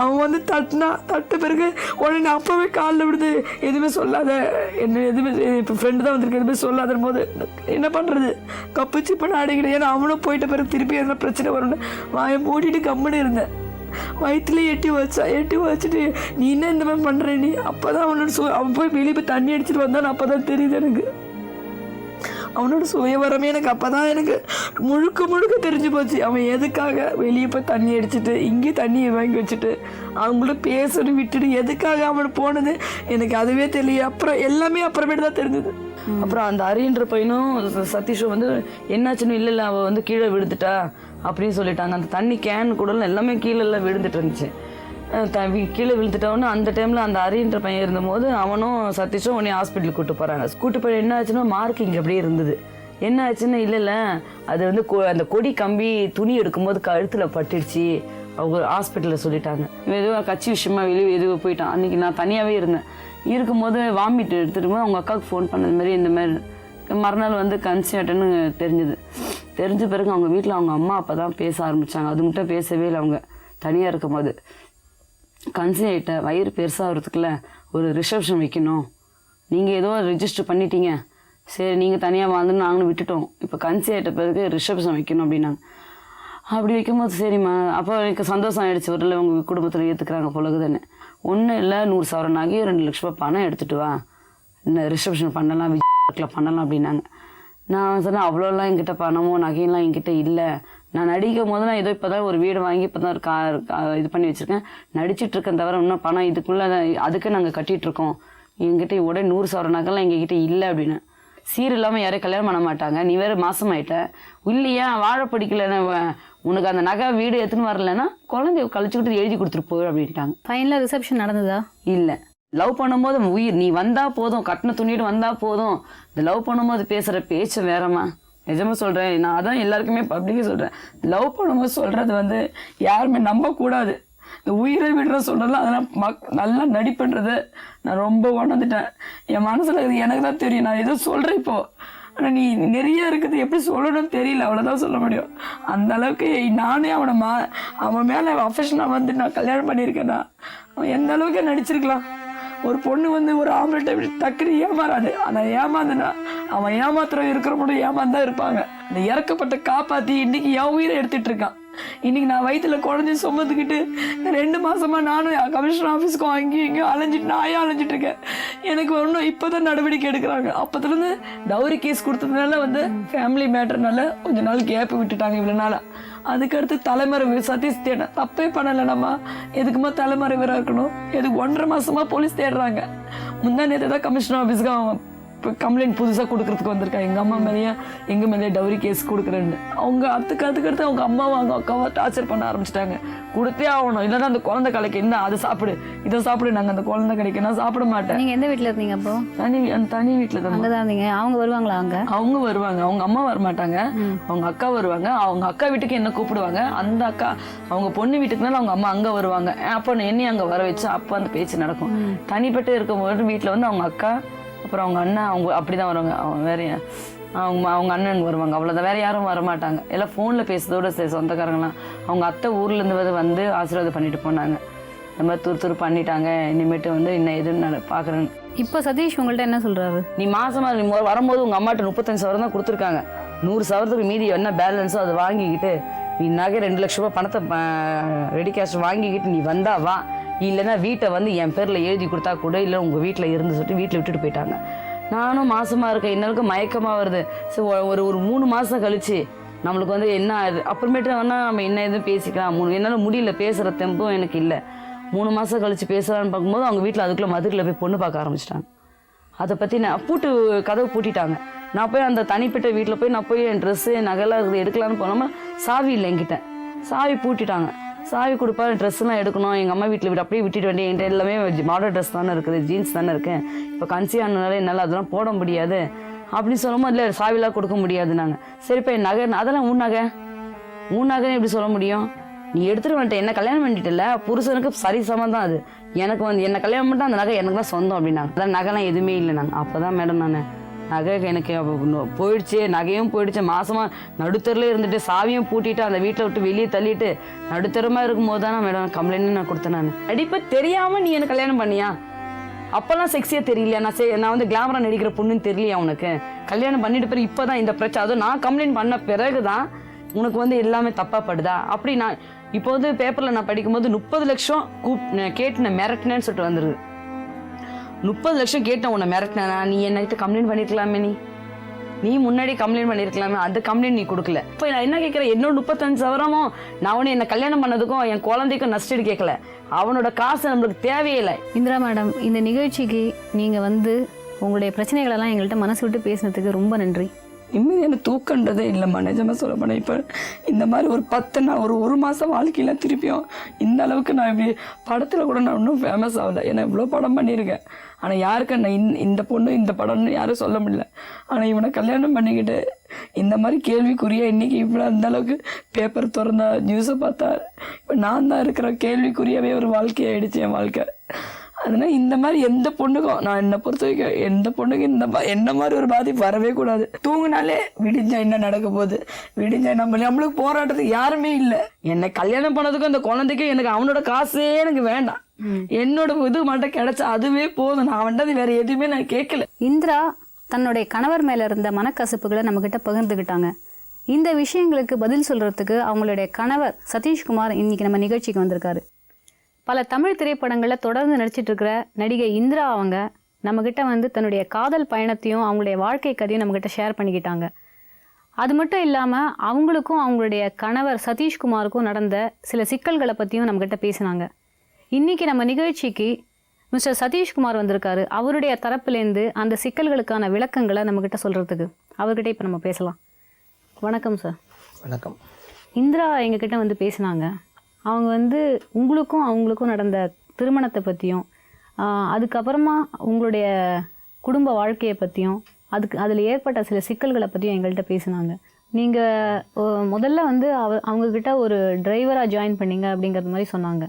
அவன் தட்ட பிறகு உடனே அப்போவே காலில் விடுது, எதுவுமே சொல்லாத, என்ன எதுவுமே இப்போ ஃப்ரெண்டு தான் வந்திருக்கு, எதுவுமே சொல்லாத போது என்ன பண்ணுறது, கப்பிச்சு இப்போ நான் அடிக்கிறேன். ஏன்னா அவனும் போயிட்ட பிறகு திருப்பி எதனா பிரச்சனை வரும்னு வாயை மூடிட்டு கம்முன்னு இருந்தேன். வயிற்றுல எட்டி வச்சுட்டு நீ என்ன இந்த மாதிரி பண்ணுற நீ, அப்போ தான் அவன் போய் வெளியே போய் தண்ணி அடிச்சுட்டு வந்தான். அப்போ தான் தெரியுது எனக்கு அவனோட சுயவரமே. எனக்கு அப்போ தான் எனக்கு முழுக்க தெரிஞ்சு போச்சு, அவன் எதுக்காக வெளியே போய் தண்ணி அடிச்சுட்டு இங்கே தண்ணியை வாங்கி வச்சுட்டு அவங்கள பேசணும் விட்டுட்டு எதுக்காக அவன் போனது எனக்கு அதுவே தெரியல. அப்புறம் எல்லாமே அப்புறமேட்டு தான் தெரிஞ்சது. அப்புறம் அந்த அரின்ற பையனும் சதீஷும் என்னாச்சுன்னு இல்லை அவள் கீழே விழுந்துட்டா அப்படின்னு சொல்லிட்டாங்க. அந்த தண்ணி கேன் கூட எல்லாமே கீழெல்லாம் விழுந்துட்டு இருந்துச்சு. கீழே விழுந்துட்டவொன்னு அந்த டைமில் அந்த அரின்ற பையன் இருந்தபோது அவனும் சதீஷும் உடனே ஹாஸ்பிட்டலுக்கு கூட்டு போய் என்ன ஆச்சுன்னா மார்க்கிங் அப்படியே இருந்தது. என்ன ஆச்சுன்னா இல்லை அது அந்த கொடி கம்பி துணி எடுக்கும்போது கழுத்தில் பட்டுடுச்சு, அவங்க ஹாஸ்பிட்டலில் சொல்லிட்டாங்க. எதுவும் கட்சி விஷயமா வெளியே எதுவும் போயிட்டான். அன்றைக்கி நான் தனியாகவே இருந்தேன். இருக்கும்போது வாமிட் எடுத்துகிட்டு போது அவங்க அக்காவுக்கு ஃபோன் பண்ணது மாதிரி இந்த மாதிரி மறுநாள் கன்சியாட்டுன்னு தெரிஞ்ச பிறகு அவங்க வீட்டில் அவங்க அம்மா அப்பா தான் பேச ஆரம்பித்தாங்க. அது மட்டும் பேசவே இல்லை. அவங்க தனியாக இருக்கும்போது கன்சியாயிட்ட வயிறு பெருசாகிறதுக்குள்ள ஒரு ரிசப்ஷன் வைக்கணும், நீங்கள் ஏதோ ரிஜிஸ்டர் பண்ணிட்டீங்க, சரி நீங்கள் தனியாக வாழ்ந்துன்னு நாங்களும் விட்டுட்டோம், இப்போ கன்சியாயிட்ட பிறகு ரிசப்ஷன் வைக்கணும் அப்படின்னாங்க. அப்படி வைக்கும்போது சரிம்மா, அப்போ எனக்கு சந்தோஷம் ஆகிடுச்சு, ஒரு உங்கள் குடும்பத்தில் ஏற்றுக்கிறாங்க பொழுதுன்னு. ஒன்றும் இல்லை 100 சவரன் நகையும் 2 லட்ச ரூபா பணம் எடுத்துகிட்டு வா, இந்த ரிசப்ஷன் பண்ணலாம், விஜயில் பண்ணலாம் அப்படின்னாங்க. நான் சொன்னேன் அவ்வளோலாம் என்கிட்ட பணமோ நகையெல்லாம் என்கிட்ட இல்லை, நான் நடிக்கும் போது நான் ஏதோ இப்போ தான் ஒரு வீடு வாங்கி இப்போ தான் கார் இது பண்ணி வச்சுருக்கேன், நடிச்சிட்ருக்கேன் தவிர இன்னும் பணம் இதுக்குள்ளே அதுக்கு நாங்கள் கட்டிகிட்ருக்கோம், என்கிட்ட உடனே 100 சவரன் நகைலாம் எங்ககிட்ட இல்லை அப்படின்னு. சீர் இல்லாமல் யாரையும் கல்யாணம் பண்ண மாட்டாங்க, நீ வேறு மாசமாயிட்ட, இல்லையா வாழ பிடிக்கலன்னு உனக்கு அந்த நகை வீடு எடுத்துன்னு வரலன்னா குழந்தைய கழிச்சுக்கிட்டு எழுதி கொடுத்துட்டு போய் அப்படின்ட்டாங்க. ஃபைனலாக ரிசப்ஷன் நடந்ததா? இல்லை, லவ் பண்ணும்போது உயிர் நீ வந்தால் போதும், கட்டின துணிட்டு வந்தால் போதும், இந்த லவ் பண்ணும்போது பேசுகிற பேச்சு வேறம்மா. நிஜமாக சொல்கிறேன், நான் அதான் எல்லாருக்குமே பப்ளிக்காக சொல்கிறேன், லவ் பண்ணும்போது சொல்கிறது யாருமே நம்பக்கூடாது. இந்த உயிரை விடுற சொல்கிறதுலாம் அதெல்லாம் நல்லா நடிப்புன்றதை நான் ரொம்ப உணர்ந்துட்டேன். என் மனசில் இருக்குது எனக்கு தான் தெரியும், நான் எதோ சொல்கிறேன் இப்போது, ஆனால் நீ நிறைய இருக்குது எப்படி சொல்லணும்னு தெரியல, அவ்வளோதான் சொல்ல முடியும். அந்த அளவுக்கு நானே அவன் மேலே அஃபெக்ஷனாக நான் கல்யாணம் பண்ணியிருக்கேன்னா அவன் எந்த அளவுக்கு நடிச்சிருக்கலாம். ஒரு பொண்ணு வந்து ஒரு ஆம்பளை டக்குனு ஏமாறாது. ஆனால் ஏமாந்துனா அவன் ஏமாத்திரம் இருக்கிற மட்டும் ஏமாந்தான் இருப்பாங்க. அந்த இறக்கப்பட்ட காப்பாற்றி இன்னைக்கு என் உயிரை எடுத்துட்டு இருக்கான். இன்னைக்கு நான் வயிற்றுல குழந்தை சுமந்துக்கிட்டு 2 மாசமா நானும் கமிஷனர் ஆஃபீஸ்க்கும் அங்கேயும் இங்கேயும் அலைஞ்சிட்டு நாயாக அலைஞ்சிட்டு இருக்கேன். எனக்கு ஒன்றும் இப்போதான் நடவடிக்கை எடுக்கிறாங்க. அப்போதுலேருந்து டவுரி கேஸ் கொடுத்ததுனால வந்து ஃபேமிலி மேட்டர்னால கொஞ்ச நாள் கேப்பு விட்டுட்டாங்க இவ்வளோ நாளாக. அதுக்கடுத்து தலைமறைவு சதீஷ் தேட தப்பே பண்ணலை. நம்ம எதுக்குமா தலைமறைவராக இருக்கணும்? எதுக்கு 1.5 மாசமா போலீஸ் தேடுறாங்க. முந்தா நேற்று தான் கமிஷனர் ஆஃபீஸ்க்கு அவன் இப்போ கம்ப்ளைண்ட் புதுசாக கொடுக்கறதுக்கு வந்திருக்காங்க. எங்கள் அம்மா மேலேயே எங்கள் மேலேயே டவுரி கேஸ் கொடுக்குறேன்னு. அவங்க அதுக்கடுத்து அவங்க அம்மாவும் அவங்க அக்காவை டார்ச்சர் பண்ண ஆரம்பிச்சிட்டாங்க. கொடுத்தே ஆகணும், இல்லைன்னா அந்த குழந்தை கலைக்கு என்ன அதை சாப்பிடு இதை சாப்பிடு. நாங்கள் அந்த குழந்தை கலைக்கு நான் சாப்பிட மாட்டேன். நீங்கள் எந்த வீட்டில் இருந்தீங்க அப்போ? தனி வீட்டில் தான். அங்கே தான் இருந்தீங்க. அவங்க வருவாங்களா? அவங்க வருவாங்க. அவங்க அம்மா வரமாட்டாங்க, அவங்க அக்கா வருவாங்க. அவங்க அக்கா வீட்டுக்கு என்ன கூப்பிடுவாங்க. அந்த அக்கா அவங்க பொண்ணு வீட்டுக்குனால அவங்க அம்மா அங்கே வருவாங்க. அப்போ என்னையும் அங்கே வர வச்சு அப்போ அந்த பேச்சு நடக்கும். தனிப்பட்டு இருக்கும்போது வீட்டில் வந்து அவங்க அக்கா அப்புறம் அவங்க அண்ணன் அவங்க அப்படி தான் வருவாங்க. அவங்க வேற அவங்க அண்ணன் வருவாங்க, அவ்வளோதான். வேறு யாரும் வரமாட்டாங்க. எல்லாம் ஃபோனில் பேசுறதோட சரி. சொந்தக்காரங்களாம் அவங்க அத்தை ஊர்லேருந்து வந்து ஆசீர்வாதம் பண்ணிட்டு போனாங்க. இந்த மாதிரி துரு பண்ணிட்டாங்க, இனிமேட்டு வந்து இன்னும் எதுன்னு நான் பார்க்குறேன். இப்போ சதீஷ் உங்கள்கிட்ட என்ன சொல்கிறாரு? நீ மாசமாக நீ வரும்போது உங்கள் அம்மாட்ட 35 சவரம் தான் கொடுத்துருக்காங்க. 100 சவரத்துக்கு மீதி என்ன பேலன்ஸோ அதை வாங்கிக்கிட்டு நீ நகை 2 லட்ச ரூபா பணத்தை ரெடி கேஷ் வாங்கிக்கிட்டு நீ வந்தா வா, இல்லைன்னா வீட்டை வந்து என் பேரில் எழுதி கொடுத்தா கூட, இல்லை உங்கள் வீட்டில் இருந்து சொல்லிட்டு வீட்டில் விட்டுட்டு போயிட்டாங்க. நானும் மாசமாக இருக்கேன், இன்னளுக்கு மயக்கமாக வருது. ஸோ ஒரு 3 மாதம் கழிச்சு நம்மளுக்கு வந்து என்ன ஆகுது அப்புறமேட்டு வேணால் நம்ம என்ன எதுவும் பேசிக்கலாம். என்னால் முடியல, பேசுகிற தெம்பும் எனக்கு இல்லை. 3 மாதம் கழிச்சு பேசுகிறான்னு பார்க்கும்போது அவங்க வீட்டில் அதுக்குள்ளே மதுரையில் போய் பொண்ணு பார்க்க ஆரம்பிச்சிட்டாங்க. அதை பற்றி நான் கதவு பூட்டிட்டாங்க. நான் போய் அந்த தனிப்பட்ட வீட்டில் போய் நான் போய் என் ட்ரெஸ்ஸு நகைலாம் இருக்குது எடுக்கலான்னு போனோம்னா சாவி இல்லை என்கிட்ட. சாவி பூட்டிட்டாங்க. சாவி கொடுப்பா, ட்ரெஸ்லாம் எடுக்கணும். எங்கள் அம்மா வீட்டில் அப்படியே விட்டுட்டு வேண்டிய என்கிட்ட எல்லாமே மாடல் ட்ரெஸ் தானே இருக்குது, ஜீன்ஸ் தானே இருக்கேன். இப்போ கன்சீவ் ஆனதுனால என்னால் அதெல்லாம் போட முடியாது அப்படின்னு சொல்லும்போது இல்லை சாவிலாம் கொடுக்க முடியாது. நாங்கள் சரிப்பா என் நகை, அதெல்லாம் உன் நகைன்னு எப்படி சொல்ல முடியும்? நீ எடுத்துகிட்டு வந்துட்டு என்ன கல்யாணம் பண்ணிட்டல, புருஷனுக்கு சரி சமம் தான் அது. எனக்கு வந்து என்ன கல்யாணம் பண்ணிட்டு அந்த நகை எனக்கு தான் சொந்தம் அப்படின்னாங்க. அதான் நகைலாம் எதுவுமே இல்லை. நாங்கள் அப்போ தான் மேடம் நான் நகை எனக்கு போயிடுச்சு, நகையும் போயிடுச்சு. மாசமா நடுத்தரில் இருந்துட்டு சாவியும் பூட்டிட்டு அந்த வீட்டை விட்டு வெளியே தள்ளிட்டு நடுத்தரமாக இருக்கும்போது தான் மேடம் கம்ப்ளைண்ட் நான் கொடுத்தேன். நான் நடிப்பை தெரியாமல் நீ எனக்கு கல்யாணம் பண்ணியா? அப்போல்லாம் செக்ஸியாக தெரியலையா? நான் வந்து கிளாமராக நடிக்கிற பொண்ணுன்னு தெரியலையா உனக்கு? கல்யாணம் பண்ணிட்டு பிறகு இப்போ தான் இந்த பிரச்சனை, அதுவும் நான் கம்ப்ளைண்ட் பண்ண பிறகு தான் உனக்கு வந்து எல்லாமே தப்பாக படுதா? அப்படி நான் இப்போ வந்து பேப்பரில் நான் படிக்கும்போது 30 லட்சம் கேட்டு நான் மிரட்டினேன்னு சொல்லிட்டு வந்துடுது. 30 லட்சம் கேட்டேன் உன்னை மிரட்டினா, நீ என்கிட்ட கம்ப்ளைண்ட் பண்ணியிருக்கலாமே. நீ முன்னாடி கம்ப்ளைண்ட் பண்ணியிருக்கலாமே, அந்த கம்ப்ளைண்ட் நீ கொடுக்கல. இப்போ நான் என்ன கேட்குறேன், என்னோட 35 சவரமும் நான் அவனை என்னை கல்யாணம் பண்ணதுக்கும் என் குழந்தைக்கும் நஷ்டீடு கேட்கல. அவனோட காசு நம்மளுக்கு தேவையில்லை. இந்திரா மேடம், இந்த நிகழ்ச்சிக்கு நீங்கள் வந்து உங்களுடைய பிரச்சனைகளெல்லாம் எங்கள்கிட்ட மனசு விட்டு பேசினதுக்கு ரொம்ப நன்றி. நிம்மதியான தூக்கன்றதே இல்லைம்மா, நிஜமாக சொல்ல போனேன். இப்போ இந்த மாதிரி ஒரு 10 நாள் ஒரு மாதம் வாழ்க்கையில் திருப்பியும் இந்த அளவுக்கு நான் இப்படி படத்தில் கூட நான் இன்னும் ஃபேமஸ் ஆகலை. ஏன்னா இவ்வளோ படம் பண்ணியிருக்கேன். ஆனால் யாருக்கு நான் இந்த பொண்ணு இந்த படம்னு யாரும் சொல்ல முடியல. ஆனால் இவனை கல்யாணம் பண்ணிக்கிட்டு இந்த மாதிரி கேள்விக்குறியா இன்றைக்கி இவ்வளோ அந்த அளவுக்கு பேப்பர் திறந்தா நியூஸை பார்த்தா இப்போ நான் தான் இருக்கிற கேள்விக்குறியாவே ஒரு வாழ்க்கையாயிடுச்சு என் வாழ்க்கை. அதனால் இந்த மாதிரி எந்த பொண்ணுக்கும், நான் என்னை பொறுத்த வரைக்கும் எந்த பொண்ணுக்கும் என்ன மாதிரி ஒரு பாதிப்பு வரவே கூடாது. தூங்கினாலே விடிஞ்சா என்ன நடக்க போகுது, விடிஞ்சா நம்மளுக்கு போராட்டத்துக்கு யாருமே இல்லை. என்னை கல்யாணம் பண்ணதுக்கும் அந்த குழந்தைக்கும் எனக்கு அவனோட காசே எனக்கு வேண்டாம். என்னோட இது மட்டும் கிடைச்சா அதுவே போதும். நான் வந்துட்டு வேற எதுவுமே நான் கேட்கல. இந்திரா தன்னுடைய கணவர் மேல இருந்த மனக்கசப்புகளை நம்ம கிட்ட பகிர்ந்துக்கிட்டாங்க. இந்த விஷயங்களுக்கு பதில் சொல்றதுக்கு அவங்களுடைய கணவர் சதீஷ்குமார் இன்னைக்கு நம்ம நிகழ்ச்சிக்கு வந்திருக்காரு. பல தமிழ் திரைப்படங்களில் தொடர்ந்து நடிச்சிட்டு இருக்கிற நடிகை இந்திரா அவங்க நம்மக்கிட்ட வந்து தன்னுடைய காதல் பயணத்தையும் அவங்களுடைய வாழ்க்கை கதையும் நம்மக்கிட்ட ஷேர் பண்ணிக்கிட்டாங்க. அது மட்டும் இல்லாமல் அவங்களுக்கும் அவங்களுடைய கணவர் சதீஷ்குமாருக்கும் நடந்த சில சிக்கல்களை பற்றியும் நம்மக்கிட்ட பேசினாங்க. இன்றைக்கி நம்ம நிகழ்ச்சிக்கு மிஸ்டர் சதீஷ்குமார் வந்திருக்காரு. அவருடைய தரப்புலேருந்து அந்த சிக்கல்களுக்கான விளக்கங்களை நம்மக்கிட்ட சொல்கிறதுக்கு அவர்கிட்ட இப்போ நம்ம பேசலாம். வணக்கம் சார். வணக்கம். இந்திரா எங்ககிட்ட வந்து பேசினாங்க. அவங்க வந்து உங்களுக்கும் அவங்களுக்கும் நடந்த திருமணத்தை பற்றியும் அதுக்கப்புறமா உங்களுடைய குடும்ப வாழ்க்கையை பற்றியும் அதில் ஏற்பட்ட சில சிக்கல்களை பற்றியும் எங்கள்கிட்ட பேசினாங்க. நீங்கள் முதல்ல வந்து அவங்கக்கிட்ட ஒரு டிரைவராக ஜாயின் பண்ணீங்க அப்படிங்கிறது மாதிரி சொன்னாங்க.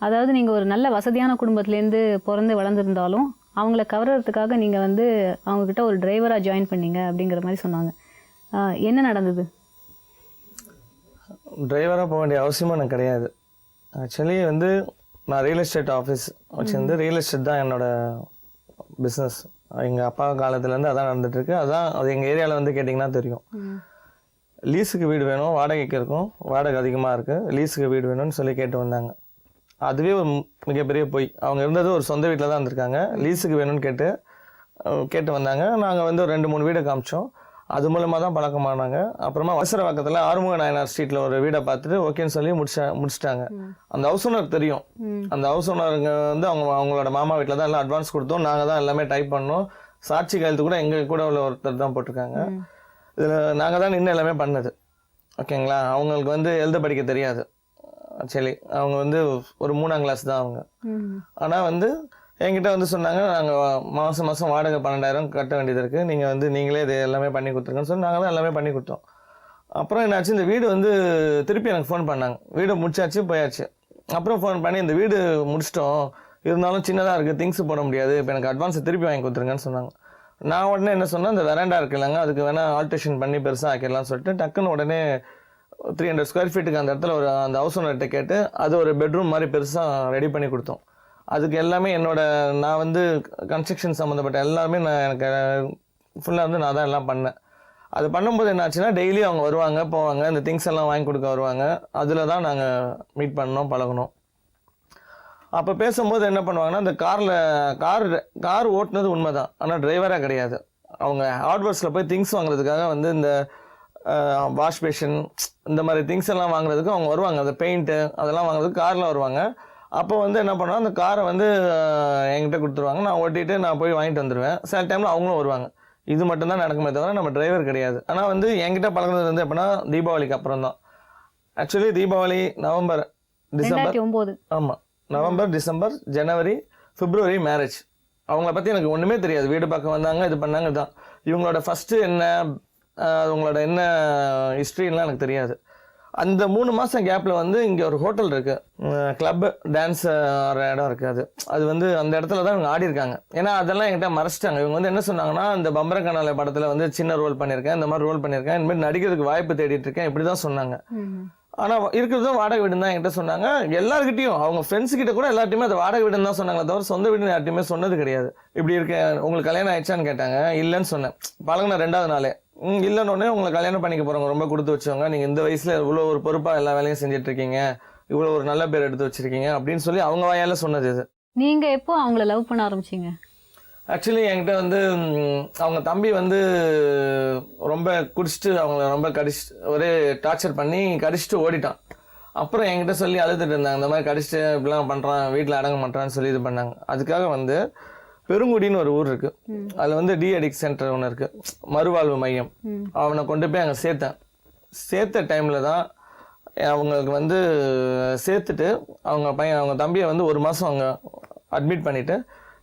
அதாவது நீங்கள் ஒரு நல்ல வசதியான குடும்பத்துலேருந்து பிறந்து வளர்ந்துருந்தாலும் அவங்கள கவர்றதுக்காக நீங்கள் வந்து அவங்கக்கிட்ட ஒரு டிரைவராக ஜாயின் பண்ணீங்க அப்படிங்கிற மாதிரி சொன்னாங்க. என்ன நடந்தது? டிரைவராக போக வேண்டிய அவசியமாக எனக்கு கிடையாது. ஆக்சுவலி வந்து நான் ரியல் எஸ்டேட் ஆஃபீஸ் வச்சுருந்து ரியல் எஸ்டேட் தான் என்னோட பிஸ்னஸ். எங்கள் அப்பா காலத்துலேருந்து அதான் நடந்துகிட்ருக்கு. அது எங்கள் ஏரியாவில் வந்து கேட்டிங்கன்னா தெரியும். லீஸுக்கு வீடு வேணும், வாடகைக்கு இருக்கும், வாடகை அதிகமாக இருக்குது, லீஸுக்கு வீடு வேணும்னு சொல்லி கேட்டு வந்தாங்க. அதுவே ஒரு மிகப்பெரிய பொய். அவங்க இருந்தது ஒரு சொந்த வீட்டில் தான் இருந்திருக்காங்க. லீஸுக்கு வேணும்னு கேட்டு வந்தாங்க. நாங்கள் வந்து ஒரு 2-3 வீடை காமிச்சோம். அது மூலமாக தான் பழக்கமானாங்க. அப்புறமா வசரவாக்கத்தில் ஆறுமுக நாயனார் ஸ்ட்ரீட்டில் ஒரு வீடை பார்த்துட்டு ஓகேன்னு சொல்லி முடிச்சிட்டாங்க. அந்த ஹவுஸ் ஓனர் தெரியும். அந்த ஹவுஸ் ஓனருங்க வந்து அவங்களோட மாமா வீட்டில் தான் எல்லாம் அட்வான்ஸ் கொடுத்தோம். நாங்கள் தான் எல்லாமே டைப் பண்ணோம். சாட்சி கையெழுத்து கூட எங்கள் கூட உள்ள ஒருத்தர் தான் போட்டிருக்காங்க. இதில் நாங்கள் தான் நின்று எல்லாமே பண்ணது. ஓகேங்களா. அவங்களுக்கு வந்து எழுத படிக்க தெரியாது. ஆக்சுவலி அவங்க வந்து ஒரு 3ஆம் கிளாஸ் தான் அவங்க. ஆனால் வந்து என்கிட்ட வந்து சொன்னாங்க, நாங்கள் மாதம் வாடகை 12,000 கட்ட வேண்டியது இருக்குது, நீங்கள் வந்து நீங்களே இது எல்லாமே பண்ணி கொடுத்துருங்கன்னு சொல்லி நாங்கள் தான் எல்லாமே பண்ணி கொடுத்தோம். அப்புறம் என்னாச்சு, இந்த வீடு வந்து திருப்பி எனக்கு ஃபோன் பண்ணாங்க. வீடு முடிச்சாச்சு, போயாச்சு. அப்புறம் ஃபோன் பண்ணி இந்த வீடு முடிச்சிட்டோம், இருந்தாலும் சின்னதாக இருக்குது, திங்ஸ் போட முடியாது, இப்போ எனக்கு அட்வான்ஸை திருப்பி வாங்கி கொடுத்துருங்கன்னு சொன்னாங்க. நான் உடனே என்ன சொன்னேன், இந்த வெராண்டா இருக்குல்லங்க, அதுக்கு வேணால் ஆல்ட்ரேஷன் பண்ணி பெருசாக ஆக்கிடலாம்னு சொல்லிட்டு டக்குன்னு உடனே 300 ஸ்கொயர் ஃபீட்டுக்கு அந்த இடத்துல அந்த ஹவுஸ் ஓனர்கிட்ட கேட்டு அது ஒரு பெட்ரூம் மாதிரி பெருசாக ரெடி பண்ணி கொடுத்தோம். அதுக்கு எல்லாமே நான் வந்து கன்ஸ்ட்ரக்ஷன் சம்மந்தப்பட்ட எல்லாமே எனக்கு ஃபுல்லாக வந்து நான் தான் எல்லாம் பண்ணேன். அது பண்ணும்போது என்ன ஆச்சுன்னா, டெய்லி அவங்க வருவாங்க போவாங்க, இந்த திங்ஸ் எல்லாம் வாங்கி கொடுக்க வருவாங்க. அதில் தான் நாங்கள் மீட் பண்ணோம், பழகணும். அப்போ பேசும்போது என்ன பண்ணுவாங்கன்னா, இந்த கார் ஓட்டுனது உண்மை தான், ஆனால் டிரைவராக கிடையாது. அவங்க ஹார்ட்வேர்ஸில் போய் திங்ஸ் வாங்குறதுக்காக வந்து இந்த வாஷ் பேஷன் இந்த மாதிரி திங்ஸ் எல்லாம் வாங்குறதுக்கு அவங்க வருவாங்க. அந்த பெயிண்ட்டு அதெல்லாம் வாங்குறதுக்கு காரில் வருவாங்க. அப்போ வந்து என்ன பண்ணுவாங்க, அந்த காரை வந்து என்கிட்ட கொடுத்துருவாங்க. நான் ஓட்டிகிட்டு நான் போய் வாங்கிட்டு வந்துடுவேன். சில டைமில் அவங்களும் வருவாங்க. இது மட்டும்தான் நடக்குமே தவிர நம்ம டிரைவர் கிடையாது. ஆனால் வந்து என்கிட்ட பழகுனது வந்து எப்படின்னா, தீபாவளிக்கு அப்புறம் தான். Actually Deepavali November December 2009. ஆமாம், நவம்பர் டிசம்பர் ஜனவரி பிப்ரவரி மேரேஜ். அவங்கள பற்றி எனக்கு ஒன்றுமே தெரியாது. வீடு பார்க்க வந்தாங்க, இது பண்ணாங்க, இதுதான். இவங்களோட ஃபஸ்ட்டு என்ன, அவங்களோட என்ன ஹிஸ்ட்ரிலாம் எனக்கு தெரியாது. அந்த 3 மாதம் கேப்பில் வந்து இங்கே ஒரு ஹோட்டல் இருக்குது, கிளப் டான்ஸ் ஒரு இடம் இருக்குது. அது வந்து அந்த இடத்துல தான் இவங்க ஆடி இருக்காங்க. ஏன்னா அதெல்லாம் என்கிட்ட மறைச்சிட்டாங்க. இவங்க வந்து என்ன சொன்னாங்கன்னா, இந்த பம்பரக்கனால படத்தில் வந்து சின்ன ரோல் பண்ணியிருக்கேன், இந்த மாதிரி ரோல் பண்ணியிருக்கேன், இந்த மாதிரி நடிக்கிறதுக்கு வாய்ப்பு தேடிட்டு இருக்கேன், இப்படி தான் சொன்னாங்க. ஆனால் இருக்கிறதும் வாடகை வீடுன்னு தான் என்கிட்ட சொன்னாங்க. எல்லாருக்கிட்டையும் அவங்க ஃப்ரெண்ட்ஸ்கிட்ட கூட எல்லாத்தையுமே அது வாடகை வீடுன்னு தான் சொன்னாங்களே தவிர சொந்த வீடுன்னு யார்ட்டையுமே சொன்னது கிடையாது. இப்படி இருக்கேன், உங்களுக்கு கல்யாணம் ஆயிடுச்சான்னு கேட்டாங்க. இல்லைன்னு சொன்னேன். பழகின 2வது நாளே இல்லைன்னொடனே உங்களை கல்யாணம் பண்ணிக்க போகிறவங்க ரொம்ப கொடுத்து வச்சவங்க, நீங்கள் இந்த வயசில் இவ்வளோ ஒரு பொறுப்பாக எல்லா வேலையும் செஞ்சிட்ருக்கீங்க, இவ்வளோ ஒரு நல்ல பேர் எடுத்து வச்சுருக்கீங்க அப்படின்னு சொல்லி அவங்க வாயால் சொன்னது இது. நீங்கள் எப்போ அவங்கள லவ் பண்ண ஆரம்பிச்சிங்க? ஆக்சுவலி என்கிட்ட வந்து அவங்க தம்பி வந்து ரொம்ப குடிச்சிட்டு அவங்கள ரொம்ப ஒரே டார்ச்சர் பண்ணி கடிச்சிட்டு ஓடிட்டான். அப்புறம் என்கிட்ட சொல்லி அழுதுட்டு இருந்தாங்க, இந்த மாதிரி கடிச்சிட்டு இப்படிலாம் பண்ணுறான், வீட்டில் அடங்க மாட்டான்னு சொல்லி இது பண்ணாங்க. அதுக்காக வந்து பெருங்குடின்னு ஒரு ஊர் இருக்குது, அதில் வந்து அடிக்ட் சென்டர் ஒன்று இருக்குது, மறுவாழ்வு மையம். அவனை கொண்டு போய் அங்கே சேர்த்த டைமில் தான் அவங்களுக்கு வந்து சேர்த்துட்டு அவங்க தம்பியை வந்து 1 மாதம் அவங்க அட்மிட் பண்ணிவிட்டு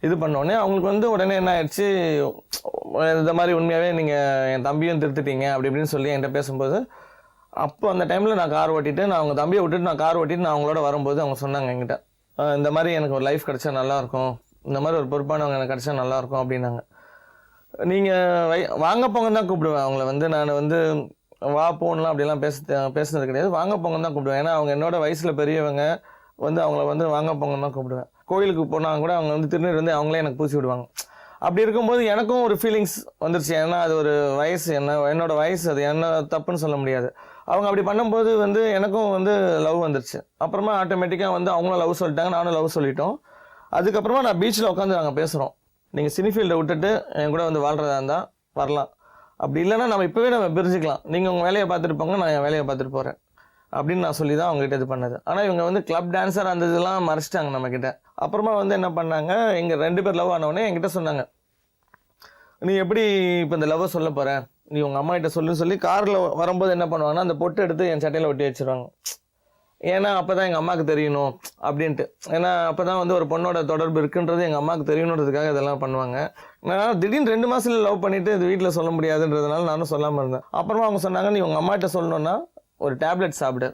இது பண்ணோடனே அவங்களுக்கு வந்து உடனே என்ன ஆயிடுச்சு, இந்த மாதிரி உண்மையாகவே நீங்கள் என் தம்பியும் திருத்திட்டீங்க அப்படி இப்படின்னு சொல்லி என்கிட்ட பேசும்போது, அப்போ அந்த டைமில் நான் கார் ஓட்டிட்டு நான் அவங்க தம்பியை விட்டுட்டு நான் கார் ஓட்டிட்டு நான் அவங்களோட வரும்போது அவங்க சொன்னாங்க என்கிட்ட, இந்த மாதிரி எனக்கு ஒரு லைஃப் கிடைச்சா நல்லாயிருக்கும், இந்த மாதிரி ஒரு பொறுப்பானவங்க எனக்கு கிடைச்சா நல்லாயிருக்கும் அப்படின்னாங்க. நீங்கள் வாங்க போங்கன்னு தான் கூப்பிடுவேன் அவங்கள வந்து. நான் வந்து வா போகலாம் அப்படிலாம் பேசுனது கிடையாது. வாங்க போங்கன்னு தான் கூப்பிடுவேன். ஏன்னா அவங்க என்னோட வயசில் பெரியவங்க வந்து அவங்கள வந்து வாங்க போங்கன்னு தான் கூப்பிடுவேன். கோயிலுக்கு போனால் கூட அவங்க வந்து திருநீர் வந்து அவங்களே எனக்கு பூசி விடுவாங்க. அப்படி இருக்கும்போது எனக்கும் ஒரு ஃபீலிங்ஸ் வந்துருச்சு. ஏன்னா அது ஒரு வயசு, என்னோட வயசு, அது என்ன தப்புன்னு சொல்ல முடியாது. அவங்க அப்படி பண்ணும்போது வந்து எனக்கும் வந்து லவ் வந்துருச்சு. அப்புறமா ஆட்டோமேட்டிக்காக வந்து அவங்களும் லவ் சொல்லிட்டாங்க, நானும் லவ் சொல்லிட்டோம். அதுக்கப்புறமா நான் பீச்சில் உட்காந்து நாங்கள் பேசுகிறோம், நீங்கள் சினிஃபீல்டை விட்டுட்டு என் கூட வந்து வாழ்கிறதா இருந்தால் வரலாம், அப்படி இல்லைன்னா நம்ம இப்போவே நம்ம பிரிஞ்சுக்கலாம், நீங்கள் உங்கள் வேலையை பார்த்துட்டு போங்க, நான் என் வேலையை பார்த்துட்டு போகிறேன் அப்படின்னு நான் சொல்லி தான் அவங்ககிட்ட இது பண்ணது. ஆனால் இவங்க வந்து கிளப் டான்ஸர் அந்த இதெல்லாம் மறைச்சிட்டாங்க நம்மக்கிட்ட. அப்புறமா வந்து என்ன பண்ணாங்க, எங்கள் 2 பேர் லவ் ஆனவுடனே என்கிட்ட சொன்னாங்க, நீ எப்படி இப்போ இந்த லவ்வை சொல்ல போகிற, நீ உங்கள் அம்மா கிட்ட சொல்லுன்னு சொல்லி காரில் வரும்போது என்ன பண்ணுவாங்கன்னா, அந்த பொட்டு எடுத்து என் சட்டையில் ஒட்டி வச்சுருவாங்க. ஏன்னா அப்போ தான் எங்கள் அம்மாவுக்கு தெரியணும் அப்படின்ட்டு. ஏன்னா அப்போ தான் வந்து ஒரு பொண்ணோட தொடர்பு இருக்குன்றது எங்கள் அம்மாவுக்கு தெரியணுன்றதுக்காக இதெல்லாம் பண்ணுவாங்க. நான் திடீர்னு 2 மாதத்தில் லவ் பண்ணிவிட்டு இது வீட்டில் சொல்ல முடியாதுன்றதுனால நானும் சொல்லாமல் இருந்தேன். அப்புறமா அவங்க சொன்னாங்க, நீ உங்கள் அம்மாகிட்ட சொல்லணுன்னா ஒரு டேப்லெட் சாப்பிடு.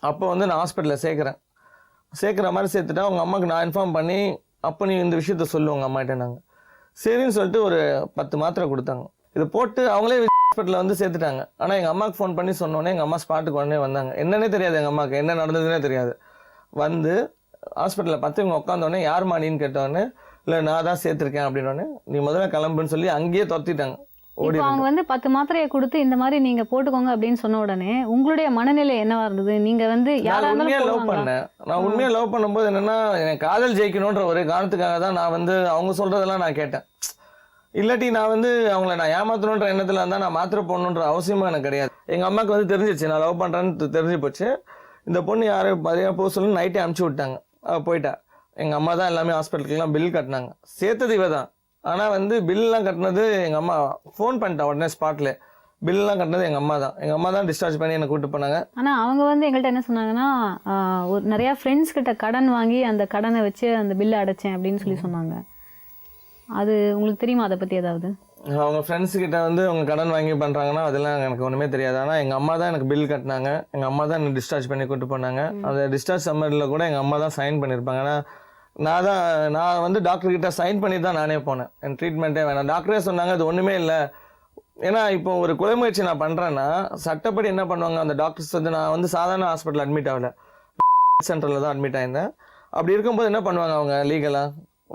அப்போ வந்து நான் ஹாஸ்பிட்டலில் சேர்க்குற மாதிரி சேர்த்துட்டா அவங்க அம்மாவுக்கு நான் இன்ஃபார்ம் பண்ணி, அப்போ நீ இந்த விஷயத்த சொல்லு உங்கள் அம்மாகிட்ட. நாங்கள் சரின்னு சொல்லிட்டு ஒரு 10 மாத்திரை கொடுத்தாங்க. இதை போட்டு அவங்களே ஹாஸ்பிட்டலில் வந்து சேர்த்துட்டாங்க. ஆனால் எங்கள் அம்மாவுக்கு ஃபோன் பண்ணி சொன்னோன்னே எங்கள் அம்மா ஸ்பாட்டுக்கு உடனே வந்தாங்க. என்னன்னே தெரியாது, எங்கள் அம்மாவுக்கு என்ன நடந்ததுன்னே தெரியாது. வந்து ஹாஸ்பிட்டலில் பார்த்து இவங்க உட்காந்தோடனே யார் மாடின்னு கேட்டோடனே இல்லை நான் தான் சேர்த்துருக்கேன் அப்படின்னோடனே நீ முதல்ல கிளம்புன்னு சொல்லி அங்கேயே துரத்திட்டாங்க. இப்போ அவங்க வந்து 10 மாத்திரையை கொடுத்து இந்த மாதிரி நீங்க போட்டுக்கோங்க அப்படின்னு சொன்ன உடனே உங்களுடைய மனநிலை என்னவா இருந்தது? நீங்க வந்து யாரா நான் உண்மையாக இருந்தாலும் லவ் பண்ணேன். நான் உண்மையாக லவ் பண்ணும்போது என்னன்னா எனக்கு காதல் ஜெயிக்கணுன்ற ஒரு காரணத்துக்காக தான் நான் வந்து அவங்க சொல்றதெல்லாம் நான் கேட்டேன். இல்லாட்டி நான் வந்து அவங்கள நான் ஏமாத்தணுன்ற எண்ணத்துல இருந்தால் நான் மாத்திரை போடணுன்ற அவசியமும் எனக்கு கிடையாது. எங்கள் அம்மாவுக்கு வந்து தெரிஞ்சிச்சு நான் லவ் பண்ணுறேன்னு தெரிஞ்சு போச்சு. இந்த பொண்ணு யாரும் மதியாக போக சொல்லி நைட்டே அனுப்பிச்சி விட்டாங்க. போயிட்டா. எங்கள் அம்மா தான் எல்லாமே ஹாஸ்பிட்டலுக்குலாம் பில் கட்டினாங்க. சேர்த்தது இவ தான். ஆனால் வந்து பில்லாம் கட்டினது எங்கள் அம்மா. ஃபோன் பண்ணிட்டேன் உடனே ஸ்பாட்டில். பில்லாம் கட்டினது எங்கள் அம்மா தான். எங்கள் அம்மா தான் டிஸ்சார்ஜ் பண்ணி என்னை கூப்பிட்டு போனாங்க. ஆனா அவங்க வந்து எங்கள்கிட்ட என்ன சொன்னாங்கன்னா ஒரு நிறைய ஃப்ரெண்ட்ஸ் கிட்ட கடன் வாங்கி அந்த கடனை வச்சு அந்த பில்லை அடைச்சேன் அப்படின்னு சொல்லி சொன்னாங்க. அது உங்களுக்கு தெரியுமா அதை பத்தி ஏதாவது? அவங்க ஃப்ரெண்ட்ஸ் கிட்ட வந்து அவங்க கடன் வாங்கி பண்ணுறாங்கன்னா அதெல்லாம் எனக்கு ஒன்றுமே தெரியாது. ஆனால் எங்கள் அம்மா தான் எனக்கு பில் கட்டினாங்க. எங்கள் அம்மா தான் என்னை டிஸ்சார்ஜ் பண்ணி கூப்பிட்டு போனாங்க. அந்த டிஸ்சார்ஜ் சம்மரில் கூட எங்கள் அம்மா தான் சைன் பண்ணியிருப்பாங்க. ஆனால் நான் வந்து டாக்டர்கிட்ட சைன் பண்ணி தான் நானே போனேன். என் ட்ரீட்மெண்ட்டே வேணாம். டாக்டரே சொன்னாங்க அது ஒன்றுமே இல்லை. ஏன்னா இப்போ ஒரு கொலை முயற்சி நான் பண்ணுறேன்னா சட்டப்படி என்ன பண்ணுவாங்க அந்த டாக்டர்ஸ் வந்து நான் வந்து சாதாரண ஹாஸ்பிட்டல் அட்மிட் ஆகலை, சென்டரில் தான் அட்மிட் ஆயிருந்தேன். அப்படி இருக்கும்போது என்ன பண்ணுவாங்க அவங்க லீகலாக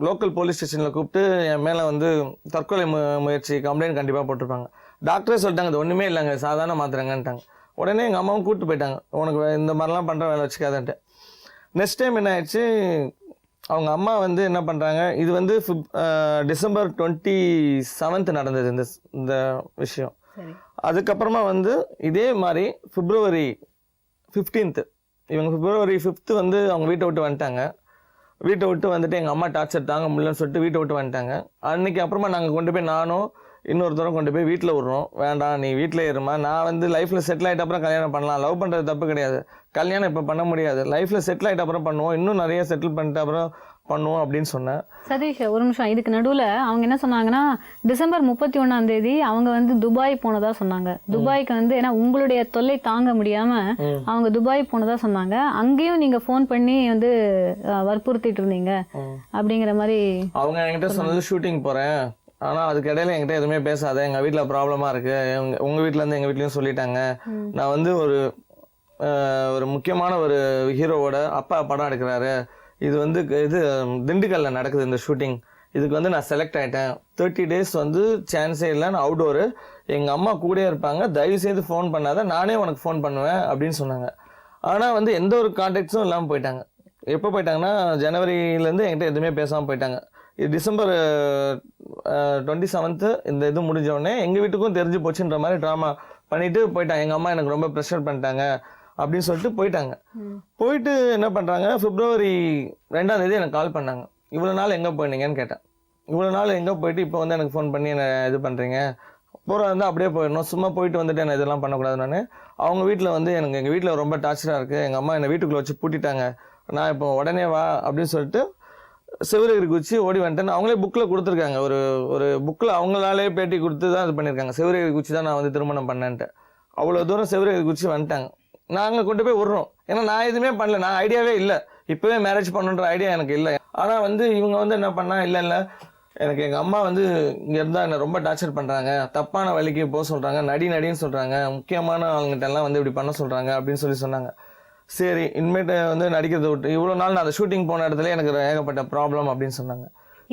லோக்கல் போலீஸ் ஸ்டேஷனில் கூப்பிட்டு என் மேலே வந்து தற்கொலை முயற்சி கம்ப்ளைண்ட் கண்டிப்பாக போட்டிருப்பாங்க. டாக்டரே சொல்லிட்டாங்க அது ஒன்றுமே இல்லைங்க சாதாரண மாத்திரங்கன்ட்டாங்க. உடனே எங்கள் அம்மாவும் கூப்பிட்டு போயிட்டாங்க உனக்கு இந்த மாதிரிலாம் பண்ணுற வேலை வச்சுக்காதன்ட்டு. நெக்ஸ்ட் டைம் என்ன ஆயிடுச்சு அவங்க அம்மா வந்து என்ன பண்ணுறாங்க இது வந்து டிசம்பர் 27 நடந்தது இந்த விஷயம். அதுக்கப்புறமா வந்து இதே மாதிரி February 15 இவங்க February 5 வந்து அவங்க வீட்டை விட்டு வந்துட்டாங்க. வீட்டை விட்டு வந்துட்டு எங்கள் அம்மா டார்ச்சர் தாங்க முடியலன்னு சொல்லிட்டு வீட்டை விட்டு வந்துட்டாங்க. அன்றைக்கி அப்புறமா நாங்கள் கொண்டு போய் நானும் இன்னொருத்தரும் கொண்டு போய் வீட்டில் விட்றோம். வேண்டாம் நீ வீட்டில் இருமா, நான் வந்து லைஃப்பில் செட்டில் ஆகிட்ட அப்புறம் கல்யாணம் பண்ணலாம். லவ் பண்ணுறது தப்பு கிடையாது, கல்யாணம் இப்போ பண்ண முடியாது, லைஃப்பில் செட்டில் ஆகிட்ட அப்புறம் பண்ணுவோம், இன்னும் நிறைய செட்டில் பண்ணிட்டு அப்புறம் பண்ணுவோம் அப்படின்னு சொன்னேன். சதீஷ் ஒரு நிமிஷம், இதுக்கு நடுவில் அவங்க என்ன சொன்னாங்கன்னா டிசம்பர் 31 அவங்க வந்து துபாய் போனதா சொன்னாங்க. துபாய்க்கு வந்து ஏன்னா உங்களுடைய தொல்லை தாங்க முடியாம அவங்க துபாய் போனதா சொன்னாங்க. அங்கேயும் நீங்க ஃபோன் பண்ணி வந்து வற்புறுத்திட்டு இருந்தீங்க அப்படிங்கிற மாதிரி அவங்க என்கிட்ட சொன்னது ஷூட்டிங் போறேன், ஆனால் அதுக்கு இடையில என்கிட்ட எதுவுமே பேசாத, எங்கள் வீட்டில் ப்ராப்ளமாக இருக்குது, உங்கள் வீட்டிலேருந்து எங்கள் வீட்லேயும் சொல்லிட்டாங்க, நான் வந்து ஒரு முக்கியமான ஒரு ஹீரோவோட அப்பா படம் எடுக்கிறாரு, இது வந்து இது திண்டுக்கல்ல நடக்குது இந்த ஷூட்டிங், இதுக்கு வந்து நான் செலக்ட் ஆகிட்டேன், 30 days வந்து சான்ஸே இல்லை, நான் அவுட்டோரு, எங்கள் அம்மா கூடயே இருப்பாங்க, தயவுசெய்து ஃபோன் பண்ணாத, நானே உனக்கு ஃபோன் பண்ணுவேன் அப்படின்னு சொன்னாங்க. ஆனால் வந்து எந்த ஒரு கான்டாக்ட்ஸும் இல்லாமல் போயிட்டாங்க. எப்போ போயிட்டாங்கன்னா ஜனவரியிலேருந்து என்கிட்ட எதுவுமே பேசாமல் போயிட்டாங்க. இது டிசம்பர் 27 இந்த இது முடிஞ்சோடனே எங்கள் வீட்டுக்கும் தெரிஞ்சு போச்சுன்ற மாதிரி ட்ராமா பண்ணிட்டு போயிட்டாங்க. எங்கள் அம்மா எனக்கு ரொம்ப ப்ரெஷர் பண்ணிட்டாங்க அப்படின்னு சொல்லிட்டு போயிட்டாங்க. போயிட்டு என்ன பண்ணுறாங்க, February 2 எனக்கு கால் பண்ணாங்க. இவ்வளோ நாள் எங்கே போயிருந்தீங்கன்னு கேட்டேன். இவ்வளோ நாள் எங்கே போயிட்டு இப்போ வந்து எனக்கு ஃபோன் பண்ணி என்ன இது பண்ணுறீங்க, போகிற வந்து அப்படியே போயிடணும், சும்மா போயிட்டு வந்துட்டு என்ன இதெல்லாம் பண்ணக்கூடாது. நான் அவங்க வீட்டில் வந்து எங்கள் வீட்டில் ரொம்ப டார்ச்சராக இருக்குது, எங்கள் அம்மா என்னை வீட்டுக்குள்ளே வச்சு பூட்டிட்டாங்க, நான் இப்போ உடனே வா அப்படின்னு சொல்லிட்டு சிவகிரி குச்சி ஓடி வந்துட்டேன். அவங்களே புக்கில் கொடுத்துருக்காங்க, ஒரு புக்கில் அவங்களாலே பேட்டி கொடுத்து தான் இது பண்ணியிருக்காங்க, சிவகிரி குச்சி தான் நான் வந்து திருமணம் பண்ணேன்ட்டு. அவ்வளோ தூரம் சிவகிரி குச்சி வந்துட்டாங்க. நாங்கள் கொண்டு போய் விட்றோம், ஏன்னா நான் எதுவுமே பண்ணல, நான் ஐடியாவே இல்லை, இப்போவே மேரேஜ் பண்ணுன்ற ஐடியா எனக்கு இல்லை. ஆனால் வந்து இவங்க வந்து என்ன பண்ணா, இல்லை எனக்கு எங்கள் அம்மா வந்து இங்கே இருந்தால் என்னை ரொம்ப டார்ச்சர் பண்ணுறாங்க, தப்பான வழிக்கு போக சொல்கிறாங்க, நடின்னு சொல்கிறாங்க, முக்கியமான அவங்ககிட்டலாம் வந்து இப்படி பண்ண சொல்கிறாங்க அப்படின்னு சொன்னாங்க. சரி இனிமேட்டு வந்து நடிக்கிறத விட்டு, இவ்வளோ நாள் நான் அந்த ஷூட்டிங் போன இடத்துல எனக்கு ஏகப்பட்ட ப்ராப்ளம் அப்படின்னு சொன்னாங்க.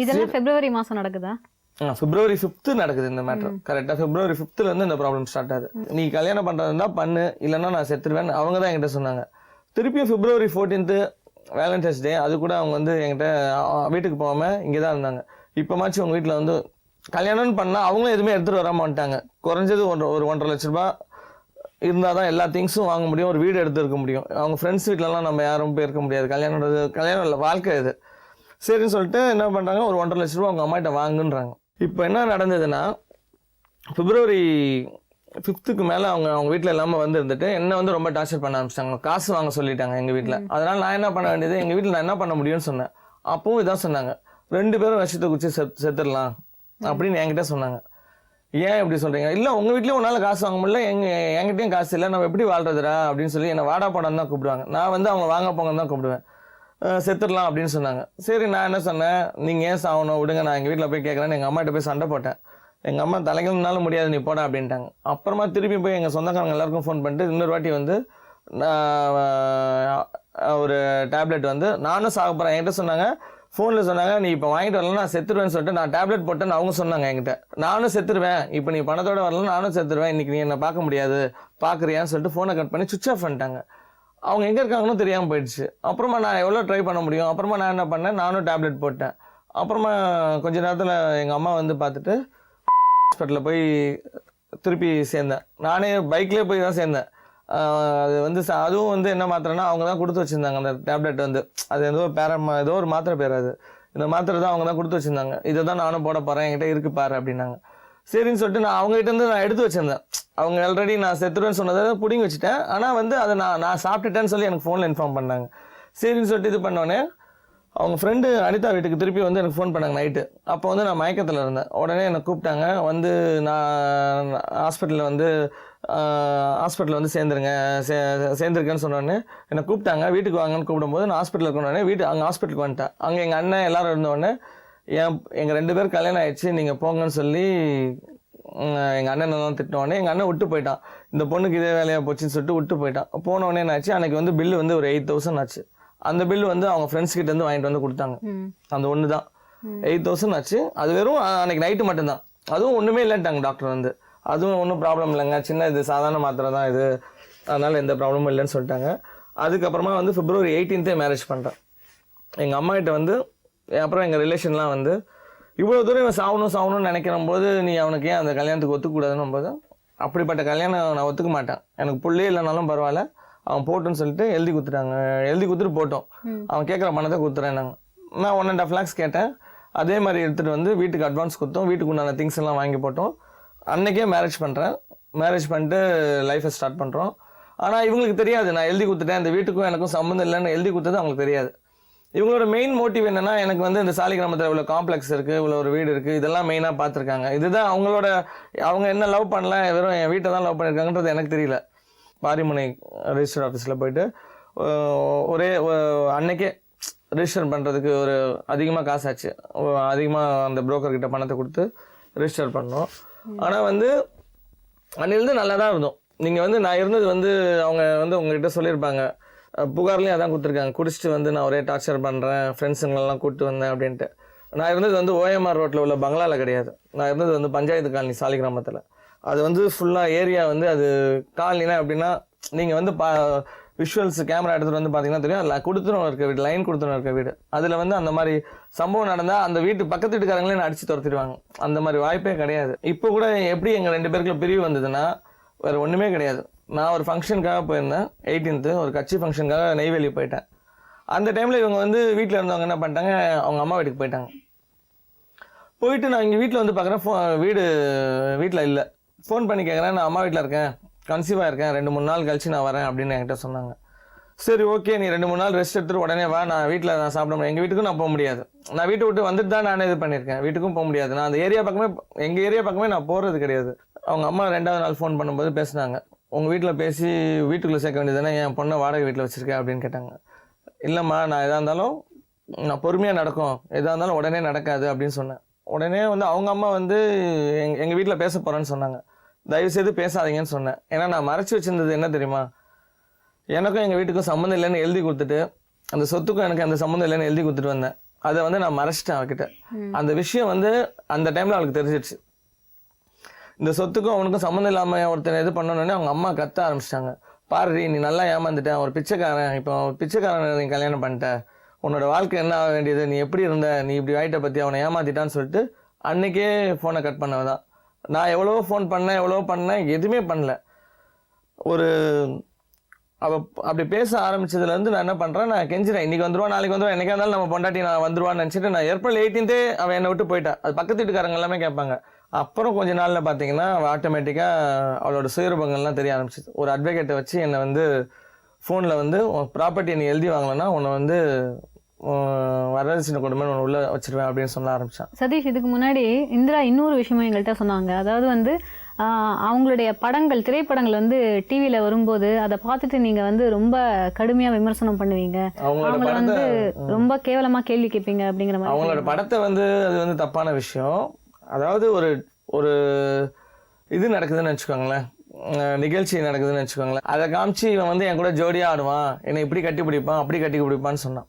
இதெல்லாம் February மாதம் நடக்குதா? February 5 நடக்குது இந்த மேட்டர். கரெக்டாக February 5 இந்த ப்ராப்ளம் ஸ்டார்ட் ஆகுது. நீ கல்யாணம் பண்ணுறதுனா பண்ணு, இல்லைன்னா நான் செத்துருவேன் அவங்க தான் என்கிட்ட சொன்னாங்க. திருப்பியும் February 14 வேலண்டைன்ஸ் டே, அது கூட அவங்க வந்து என்கிட்ட வீட்டுக்கு போகாமல் இங்கே தான் இருந்தாங்க. இப்போமாச்சும் உங்கள் வீட்டில் வந்து கல்யாணம்னு பண்ணால் அவங்களும் எதுவுமே எடுத்துகிட்டு வராமல் வந்துட்டாங்க. குறைஞ்சது ஒரு 1.5 லட்ச ரூபா இருந்தால் தான் எல்லா திங்ஸும் வாங்க முடியும், ஒரு வீடு எடுத்து இருக்க முடியும். அவங்க ஃப்ரெண்ட்ஸ் வீட்டிலலாம் நம்ம யாரும் போய் இருக்க முடியாது, கல்யாணம் இல்லை வாழ்க்கை இது. சரின்னு சொல்லிட்டு என்ன பண்ணுறாங்க, ஒரு 1.5 லட்ச ரூபா அவங்க அம்மாகிட்ட வாங்குன்றாங்க. இப்போ என்ன நடந்ததுன்னா February 5 மேலே அவங்க வீட்டில் இல்லாமல் வந்து இருந்துட்டு என்ன வந்து ரொம்ப டார்ச்சர் பண்ண ஆரம்பிச்சிட்டாங்க, காசு வாங்க சொல்லிட்டாங்க எங்கள் வீட்டில். அதனால் நான் என்ன பண்ண வேண்டியது, எங்கள் வீட்டில் நான் என்ன பண்ண முடியும்னு சொன்னேன். அப்பவும் இதான் சொன்னாங்க, 2 பேரும் விஷயத்தை குச்சி செத்துடலாம் அப்படின்னு என்கிட்ட சொன்னாங்க. ஏன் இப்படி சொல்கிறீங்க, இல்லை உங்கள் வீட்லேயும் உன்னால் காசு வாங்க முடியல, என்கிட்டையும் காசு இல்லை, நம்ம எப்படி வாழ்றதுடா அப்படின்னு சொல்லி என்னை வாடா போடான்னு தான் கூப்பிடுவாங்க. நான் வந்து அவங்க வாங்க போங்கன்னு தான் கூப்பிடுவேன். செத்துடலாம் அப்படின்னு சொன்னாங்க. சரி நான் என்ன சொன்னேன், நீங்கள் ஏன் சாகணும் விடுங்க, நான் எங்கள் வீட்டில் போய் கேட்குறேன்னு எங்கள் அம்மாட்ட போய் சண்டை போட்டேன். எங்கள் அம்மா தலைகள்னாலும் முடியாது நீ போட அப்படின்ட்டாங்க. அப்புறமா திருப்பி போய் எங்கள் சொந்தக்காரங்க எல்லாருக்கும் ஃபோன் பண்ணிட்டு இன்னொரு வாட்டி வந்து ஒரு டேப்லெட் வந்து நானும் சாக போகிறேன். என்கிட்ட சொன்னாங்க, ஃபோனில் சொன்னாங்க, நீ இப்போ வாங்கிட்டு வரலாம் நான் செத்துருவேன்னு சொல்லிட்டு நான் டேப்லெட் போட்டேன்னு அவங்க சொன்னாங்க என்கிட்ட. நானும் செத்துருவேன், இப்போ நீ பணத்தோட வரலாம் நானும் செத்துருவேன், இன்றைக்கி நீ என்னை பார்க்க முடியாது, பார்க்குறியான்னு சொல்லிட்டு ஃபோனை கட் பண்ணி சுவிட்ச் ஆஃப் பண்ணிட்டாங்க. அவங்க எங்கே இருக்காங்கன்னு தெரியாமல் போயிடுச்சு. அப்புறமா நான் எவ்வளோ ட்ரை பண்ண முடியும், அப்புறமா நான் என்ன பண்ணேன், நானும் டேப்லெட் போட்டேன். அப்புறமா கொஞ்ச நேரத்தில் எங்கள் அம்மா வந்து பார்த்துட்டு ஹாஸ்பிட்டலில் போய் திருப்பி சேர்ந்தேன். நானே பைக்லேயே போய் தான் சேர்ந்தேன். அது வந்து அதுவும் வந்து என்ன மாத்திரைன்னா அவங்க தான் கொடுத்து வச்சுருந்தாங்க அந்த டேப்லெட் வந்து. அது ஏதோ ஒரு மாத்திரை பேர், அது இந்த மாத்திரை தான் அவங்க தான் கொடுத்து வச்சுருந்தாங்க. இதை தான் நானும் போட போகிறேன், என்கிட்ட இருக்கு பாரு அப்படின்னாங்க. சரின்னு சொல்லிட்டு நான் அவங்ககிட்ட நான் எடுத்து வச்சுருந்தேன். அவங்க ஆல்ரெடி நான் செத்துருவேன்னு சொன்னதை பிடிங்கி வச்சுட்டேன். ஆனால் வந்து அதை நான் சாப்பிட்டுட்டேன்னு சொல்லி எனக்கு ஃபோனில் இன்ஃபார்ம் பண்ணாங்க. சரின்னு சொல்லிட்டு இது பண்ணோடனே அவங்க ஃப்ரெண்டு அனிதா வீட்டுக்கு திருப்பி வந்து எனக்கு ஃபோன் பண்ணாங்க நைட்டு. அப்போ வந்து நான் மயக்கத்தில் இருந்தேன். உடனே என்னை கூப்பிட்டாங்க, வந்து நான் ஹாஸ்பிட்டலில் வந்து சேர்ந்துருக்கேன்னு சொன்னோடனே என்னை கூப்பிட்டாங்க, வீட்டுக்கு வாங்கன்னு கூப்பிடும்போது நான் ஹாஸ்பிட்டலில் இருக்கணுன்னே அங்கே ஹாஸ்பிட்டலுக்கு வந்துட்டேன். அங்கே எங்கள் அண்ணன் எல்லோரும் இருந்தோடனே எங்கள் 2 பேர் கல்யாணம் ஆயிடுச்சு, நீங்கள் போங்கன்னு சொல்லி எங்கள் அண்ணனை தான் திட்டினோடனே எங்கள் அண்ணன் விட்டு போயிட்டான். இந்த பொண்ணுக்கு இதே வேலையாக போச்சுன்னு சொல்லிட்டு விட்டு போயிட்டான். போனோடனே என்ன ஆச்சு, அன்றைக்கி வந்து பில்லு வந்து ஒரு 8,000 ஆச்சு. அந்த பில்லு வந்து அவங்க ஃப்ரெண்ட்ஸ் கிட்டேருந்து வாங்கிட்டு வந்து கொடுத்தாங்க. அந்த ஒன்று தான் 8,000 ஆச்சு. அது வெறும் அன்றைக்கி நைட்டு மட்டும்தான். அதுவும் ஒன்றுமே இல்லைன்ட்டாங்க டாக்டர் வந்து. அதுவும் ஒன்றும் ப்ராப்ளம் இல்லைங்க, சின்ன இது சாதாரண மாத்திரை தான் இது, அதனால் எந்த ப்ராப்ளமும் இல்லைன்னு சொல்லிட்டாங்க. அதுக்கப்புறமா வந்து February 18 மேரேஜ் பண்ணுறேன். எங்கள் அம்மா கிட்ட வந்து அப்புறம் எங்கள் ரிலேஷன்லாம் வந்து இவ்வளோ தூரம் இவன் சாகணும்னு நினைக்கிற போது நீ அவனுக்கு ஏன் அந்த கல்யாணத்துக்கு ஒத்துக்கூடாதுன்னு போது, அப்படிப்பட்ட கல்யாணம் நான் ஒத்துக்க மாட்டேன், எனக்கு புள்ளையே இல்லைனாலும் பரவாயில்ல அவன் போட்டுன்னு சொல்லிட்டு எழுதி கொடுத்துட்டாங்க. எழுதி கொடுத்துட்டு போட்டோம். அவன் கேட்குற பணத்தை கொடுத்துறேன். நான் 1.5 lakhs கேட்டேன். அதே மாதிரி எடுத்துகிட்டு வந்து வீட்டுக்கு அட்வான்ஸ் கொடுத்தோம். வீட்டுக்கு உண்டான திங்ஸ் எல்லாம் வாங்கி போட்டோம். அன்றைக்கே மேரேஜ் பண்ணுறேன். மேரேஜ் பண்ணிட்டு லைஃப்பை ஸ்டார்ட் பண்ணுறோம். ஆனால் இவங்களுக்கு தெரியாது நான் எழுதி கொடுத்துட்டேன், இந்த வீட்டுக்கும் எனக்கும் சம்மந்தம் இல்லைன்னு எழுதி கொடுத்தது அவங்களுக்கு தெரியாது. இவங்களோட மெயின் மோட்டிவ் என்னென்னா, எனக்கு வந்து இந்த சாலிகிராமத்தில் இவ்வளோ காம்ப்ளெக்ஸ் இருக்குது, இவ்வளோ ஒரு வீடு இருக்குது, இதெல்லாம் மெயினாக பார்த்துருக்காங்க. இதுதான் அவங்க என்ன லவ் பண்ணல, வெறும் என் வீட்டை தான் லவ் பண்ணியிருக்காங்கன்றது எனக்கு தெரியல. பாரிமுனை ரெஜிஸ்டர் ஆஃபீஸில் போயிட்டு ஒரே அன்னைக்கே ரெஜிஸ்டர் பண்ணுறதுக்கு ஒரு அதிகமாக காசாச்சு. அதிகமாக அந்த புரோக்கர்கிட்ட பணத்தை கொடுத்து ரெஜிஸ்டர் பண்ணோம். ஆனால் வந்து அன்னிலேருந்து நல்லா தான் இருந்தோம். நீங்கள் வந்து நான் இருந்தது வந்து அவங்க வந்து உங்கள்கிட்ட சொல்லியிருப்பாங்க, புகார்லேயும் அதான் கொடுத்துருக்காங்க, குடிச்சிட்டு வந்து நான் ஒரே டார்ச்சர் பண்ணுறேன், ஃப்ரெண்ட்ஸுங்களெல்லாம் கூப்பிட்டு வந்தேன் அப்படின்ட்டு. நான் இருந்தது வந்து OMR ரோட்டில் உள்ள பங்களாவில் கிடையாது. நான் இருந்தது வந்து பஞ்சாயத்து காலனி சாலிகிராமத்தில். அது வந்து ஃபுல்லாக ஏரியா வந்து அது காலனினா அப்படின்னா நீங்கள் வந்து விஷுவல்ஸ் கேமரா எடுத்துகிட்டு வந்து பார்த்தீங்கன்னா தெரியும், அதில் கொடுத்துரும் இருக்க வீடு, லைன் கொடுத்துரும் இருக்க வீடு. அதில் வந்து அந்த மாதிரி சம்பவம் நடந்தால் அந்த பக்கத்து வீட்டுக்காரங்களே நான் அடித்து துரத்திடுவாங்க. அந்த மாதிரி வாய்ப்பே கிடையாது. இப்போ கூட எப்படி எங்கள் 2 பேருக்குள்ள பிரிவு வந்ததுன்னா வேறு ஒன்றுமே கிடையாது. நான் ஒரு ஃபங்க்ஷனுக்காக போயிருந்தேன், 18th ஒரு கட்சி ஃபங்க்ஷனுக்காக நெய்வேலி போயிட்டேன். அந்த டைமில் இவங்க வந்து வீட்டில் இருந்தவங்க என்ன பண்ணிட்டாங்க, அவங்க அம்மா வீட்டுக்கு போயிட்டாங்க. போயிட்டு நான் இங்கே வீட்டில் வந்து பார்க்குறேன், வீட்டில் இல்லை. ஃபோன் பண்ணி கேட்குறேன், நான் அம்மா வீட்டில் இருக்கேன், கன்சீவாக இருக்கேன், 2-3 நாள் கழிச்சு நான் வரேன் அப்படின்னு என்கிட்ட சொன்னாங்க. சரி ஓகே, நீ 2-3 நாள் ரெஸ்ட் எடுத்துட்டு உடனே வா, நான் வீட்டில் நான் சாப்பிட முடியும், எங்கள் வீட்டுக்கும் நான் போக முடியாது, நான் வீட்டை விட்டு வந்துட்டு தான் நானே இது பண்ணியிருக்கேன், வீட்டுக்கும் போக முடியாது, நான் அந்த ஏரியா பக்கமே எங்கள் ஏரியா பக்கமே நான் போகிறது கிடையாது. அவங்க அம்மா 2வது நாள் ஃபோன் பண்ணும்போது பேசினாங்க, உங்கள் வீட்டில் பேசி வீட்டுக்குள்ளே சேர்க்க வேண்டியது தானே, என் பொண்ணை வாடகை வீட்டில் வச்சுருக்கேன் அப்படின்னு கேட்டாங்க. இல்லைம்மா, நான் எதாக இருந்தாலும் நான் பொறுமையாக நடக்கும், எதாக இருந்தாலும் உடனே நடக்காது அப்படின்னு சொன்னேன். உடனே வந்து அவங்க அம்மா வந்து எங்கள் வீட்டில் பேச போகிறேன்னு சொன்னாங்க. தயவுசெய்து பேசாதீங்கன்னு சொன்னேன். ஏன்னா நான் மறைச்சி வச்சுருந்தது என்ன தெரியுமா, எனக்கும் எங்கள் வீட்டுக்கும் சம்மந்தம் இல்லைன்னு எழுதி கொடுத்துட்டு, அந்த சொத்துக்கும் எனக்கு அந்த சம்மந்தம் இல்லைன்னு எழுதி கொடுத்துட்டு வந்தேன். அதை வந்து நான் மறைச்சிட்டேன் அவகிட்ட. அந்த விஷயம் வந்து அந்த டைமில் அவளுக்கு தெரிஞ்சிடுச்சு. இந்த சொத்துக்கும் அவனுக்கும் சம்மந்தம் இல்லாமல் ஒருத்தனை இது பண்ணோன்னே அவங்க அம்மா கத்த ஆரம்பிச்சிட்டாங்க, பாரு நீ நல்லா ஏமாந்துட்டேன், ஒரு பிச்சைக்காரன், இப்போ பிச்சைக்காரன் நீ கல்யாணம் பண்ணிட்ட, உன்னோட வாழ்க்கை என்ன ஆக வேண்டியது, நீ எப்படி இருந்த, நீ இப்படி ஆகிட்ட பற்றி அவனை ஏமாத்திட்டான்னு சொல்லிட்டு அன்றைக்கே ஃபோனை கட் பண்ணவதான். நான் எவ்வளோ ஃபோன் பண்ணேன், எதுவுமே பண்ணல. அவள் அப்படி பேச ஆரம்பிச்சதுலேருந்து நான் என்ன பண்ணுறேன், நான் கெஞ்சிறேன், இன்றைக்கி வந்துடுவான், நாளைக்கு வந்துடுவான், என்றைக்கா இருந்தாலும் நம்ம பொண்டாட்டி நான் வந்துடுவான்னு நினச்சிட்டு நான் April 18th அவன் என்னை விட்டு போயிட்டான். அது பக்கத்து வீட்டுக்காரங்க எல்லாமே கேட்பாங்க. அப்புறம் கொஞ்ச நாளில் பார்த்தீங்கன்னா அவள் ஆட்டோமேட்டிக்காக அவளோட சுயரூபங்கள்லாம் தெரிய ஆரம்பிச்சிது. ஒரு அட்வொகேட்டை வச்சு என்னை வந்து ஃபோனில் வந்து ப்ராப்பர்ட்டி நீ எழுதி வாங்கலைன்னா உன்னை வந்து வரதட்சணை கொடுமை உன்னை உள்ளே வச்சிருவேன் அப்படின்னு சொல்ல ஆரம்பித்தான். சதீஷ், இதுக்கு முன்னாடி இந்திரா இன்னொரு விஷயமும் எங்கள்கிட்ட சொன்னாங்க. அதாவது வந்து அவங்களுடைய திரைப்படங்கள் வந்து டிவியில் வரும்போது அதை பார்த்துட்டு நீங்கள் வந்து ரொம்ப கடுமையாக விமர்சனம் பண்ணுவீங்க, அவங்கள வந்து ரொம்ப கேவலமாக கேள்வி கேட்பீங்க அப்படிங்கிற மாதிரி. அவங்களோட படத்தை வந்து அது வந்து தப்பான விஷயம். அதாவது ஒரு இது நடக்குதுன்னு வச்சுக்கோங்களேன், நிகழ்ச்சி நடக்குதுன்னு வச்சுக்கோங்களேன். அதை காமிச்சு இவன் வந்து என் கூட ஜோடியாக ஆடுவான், என்னை இப்படி கட்டி பிடிப்பான் அப்படி கட்டி பிடிப்பான்னு சொன்னான்.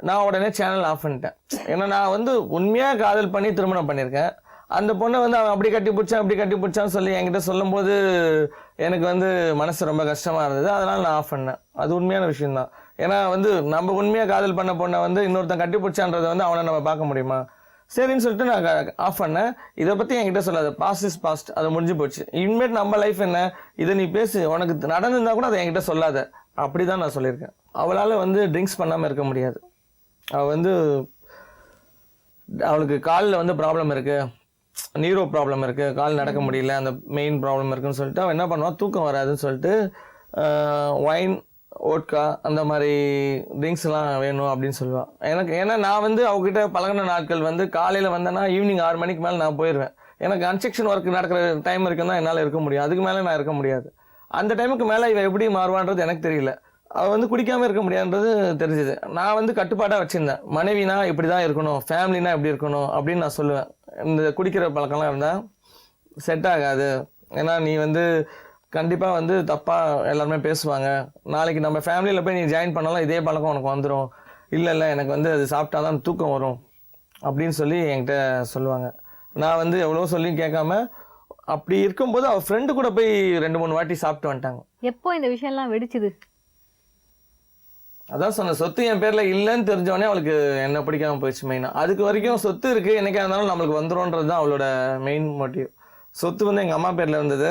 நான் உடனே சேனல் ஆஃப் பண்ணிட்டேன். ஏன்னா நான் வந்து உண்மையாக காதல் பண்ணி திருமணம் பண்ணியிருக்கேன். அந்த பொண்ணை வந்து அவன் அப்படி கட்டி பிடிச்சான்னு சொல்லி என்கிட்ட சொல்லும்போது எனக்கு வந்து மனசு ரொம்ப கஷ்டமாக இருந்தது. அதனால் நான் ஆஃப் பண்ணேன். அது உண்மையான விஷயம்தான். ஏன்னா வந்து நம்ம உண்மையாக காதல் பண்ண பொண்ணை வந்து இன்னொருத்தன் கட்டி பிடிச்சான்றதை வந்து அவனை நம்ம பார்க்க முடியுமா? சரின்னு சொல்லிட்டு நான் ஆஃப் பண்ணேன். இதை பற்றி என்கிட்ட சொல்லாது, பாஸ்ட் இஸ் பாஸ்ட், அது முடிஞ்சு போச்சு. இனிமேட் நம்ம லைஃப் என்ன, இதை நீ பேசு, உனக்கு நடந்திருந்தா கூட அதை என்கிட்ட சொல்லாத, அப்படி தான் நான் சொல்லியிருக்கேன். அவளால் வந்து ட்ரிங்க்ஸ் பண்ணாமல் இருக்க முடியாது. அவள் வந்து அவளுக்கு காலில் வந்து ப்ராப்ளம் இருக்குது, நீரோ ப்ராப்ளம் இருக்குது, கால் நடக்க முடியல, அந்த மெயின் ப்ராப்ளம் இருக்குன்னு சொல்லிட்டு அவள் என்ன பண்ணுவாள், தூக்கம் வராதுன்னு சொல்லிட்டு ஒயின், ஓட்கா அந்த மாதிரி ட்ரிங்க்ஸ்லாம் வேணும் அப்படின்னு சொல்லுவாள் எனக்கு. ஏன்னா நான் வந்து அவகிட்ட பழகின நாட்கள் வந்து காலையில் வந்தேன்னா ஈவினிங் 6 மணிக்கு மேலே நான் போயிடுவேன். எனக்கு கன்ஸ்ட்ரக்ஷன் ஒர்க் நடக்கிற டைம் வரைக்கும் தான் என்னால் இருக்க முடியும், அதுக்கு மேலே நான் இருக்க முடியாது. அந்த டைமுக்கு மேலே இவன் எப்படி மாறுவான்றது எனக்கு தெரியல. அவள் வந்து குடிக்காமல் இருக்க முடியாதுன்றது தெரிஞ்சுது. நான் வந்து கட்டுப்பாடாக வச்சுருந்தேன். மனைவினா இப்படி தான் இருக்கணும், ஃபேமிலினா இப்படி இருக்கணும் அப்படின்னு நான் சொல்லுவேன். இந்த குடிக்கிற பழக்கம்லாம் இருந்தால் செட் ஆகாது. ஏன்னா நீ வந்து கண்டிப்பாக வந்து தப்பாக எல்லாருமே பேசுவாங்க. நாளைக்கு நம்ம ஃபேமிலியில் போய் நீ ஜாயின் பண்ணாலும் இதே பழக்கம் உனக்கு வந்துடும். இல்லை எனக்கு வந்து அது சாப்பிட்டா தான் தூக்கம் வரும் அப்படின்னு சொல்லி என்கிட்ட சொல்லுவாங்க. நான் வந்து எவ்வளோ சொல்லியும் கேட்காம அப்படி இருக்கும்போது அவள் ஃப்ரெண்டு கூட போய் 2-3 வாட்டி சாப்பிட்டு வந்துட்டாங்க. எப்போ இந்த விஷயம்லாம் வெடிச்சுது? அதான் சொன்ன, சொத்து என் பேரில் இல்லைன்னு தெரிஞ்சவொடனே அவளுக்கு என்ன பிடிக்காமல் போயிடுச்சு மெயினாக. அதுக்கு வரைக்கும் சொத்து இருக்குது, என்னைக்கா இருந்தாலும் நம்மளுக்கு வந்துடும்ன்றது தான் அவளோட மெயின் மோட்டிவ். சொத்து வந்து எங்கள் அம்மா பேரில் இருந்தது,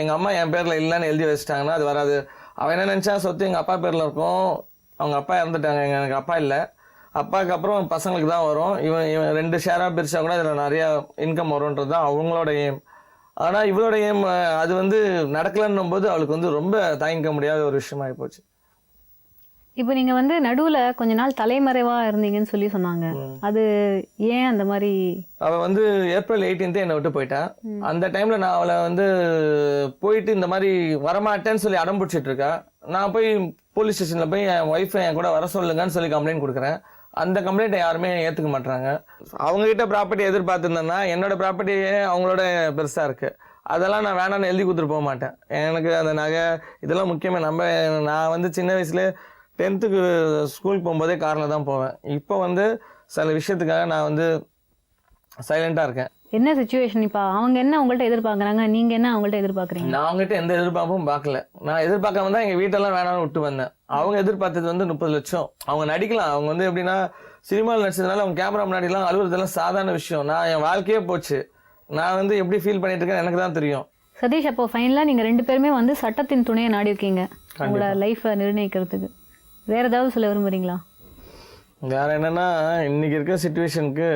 எங்கள் அம்மா என் பேரில் இல்லைன்னு எழுதி வச்சிட்டாங்கன்னா அது வராது. அவன் என்ன நினச்சா, சொத்து எங்கள் அப்பா பேரில் இருக்கும், அவங்க அப்பா இறந்துட்டாங்க, எனக்கு அப்பா இல்லை, அப்பாவுக்கு அப்புறம் பசங்களுக்கு தான் வரும், இவன் 2 ஷேராக பிரித்தா கூட இதில் நிறையா இன்கம் வரும்ன்றது தான் அவங்களோட எய்ம். ஆனால் இவளோட எய்ம் அது வந்து நடக்கலன்னும் போது அவளுக்கு வந்து ரொம்ப தாங்கிக்க முடியாத ஒரு விஷயமாகி போச்சு. இப்போ நீங்க வந்து நடுவுல கொஞ்ச நாள் தலைமறைவா இருந்தீங்கன்னு சொல்லி சொன்னாங்க. அது ஏன் அந்த மாதிரி? அவள் வந்து April 18 என்னை விட்டு போயிட்டான். அந்த டைம்ல நான் அவளை வந்து போயிட்டு இந்த மாதிரி வரமாட்டேன்னு சொல்லி அடம் பிடிச்சிட்டு இருக்கா. நான் போய் போலீஸ் ஸ்டேஷன்ல போய் என் ஒய்ஃபை என் கூட வர சொல்லுங்கன்னு சொல்லி கம்ப்ளைண்ட் கொடுக்குறேன். அந்த கம்ப்ளைண்ட்டை யாருமே ஏற்றுக்க மாட்டாங்க. அவங்ககிட்ட ப்ராப்பர்ட்டி எதிர்பார்த்துருந்தேன்னா என்னோட ப்ராப்பர்ட்டியே அவங்களோட பெருசாக இருக்கு, அதெல்லாம் நான் வேணான்னு எழுதி கொடுத்துட்டு போக மாட்டேன். எனக்கு அந்த நகை இதெல்லாம் முக்கியமே. நான் வந்து சின்ன வயசுல 10th ஸ்கூலுக்கு போகும்போதே காரில் தான் போவேன். இப்போ வந்து சில விஷயத்துக்காக நான் வந்து சைலண்டாக இருக்கேன். என்ன சிச்சுவேஷன்? இப்போ அவங்க என்ன உங்கள்கிட்ட எதிர்பார்க்குறாங்க, நீங்கள் என்ன அவங்கள்ட்ட எதிர்பார்க்குறீங்க? நான் அவங்ககிட்ட எந்த எதிர்பார்ப்பும் பார்க்கல. நான் எதிர்பார்க்காம தான் எங்கள் வீட்டெல்லாம் வேணாம்னு விட்டு வந்தேன். அவங்க எதிர்பார்த்தது வந்து 30 லட்சம். அவங்க நடிக்கலாம், அவங்க வந்து எப்படின்னா சினிமாவில் நடிச்சதுனால அவங்க கேமரா முன்னாடிலாம் அழுகுறதெல்லாம் சாதாரண விஷயம். நான் என் வாழ்க்கையே போச்சு. நான் வந்து எப்படி ஃபீல் பண்ணிட்டு இருக்கேன்னு எனக்கு தான் தெரியும். சதீஷ், அப்போ ஃபைனலாக நீங்கள் 2 பேருமே வந்து சட்டத்தின் துணையை நாடி இருக்கீங்க உங்களோட லைஃப்பை நிர்ணயிக்கிறதுக்கு. வேறு ஏதாவது சொல்ல விரும்புகிறீங்களா? வேறு என்னென்னா, இன்றைக்கி இருக்க சுச்சுவேஷனுக்கு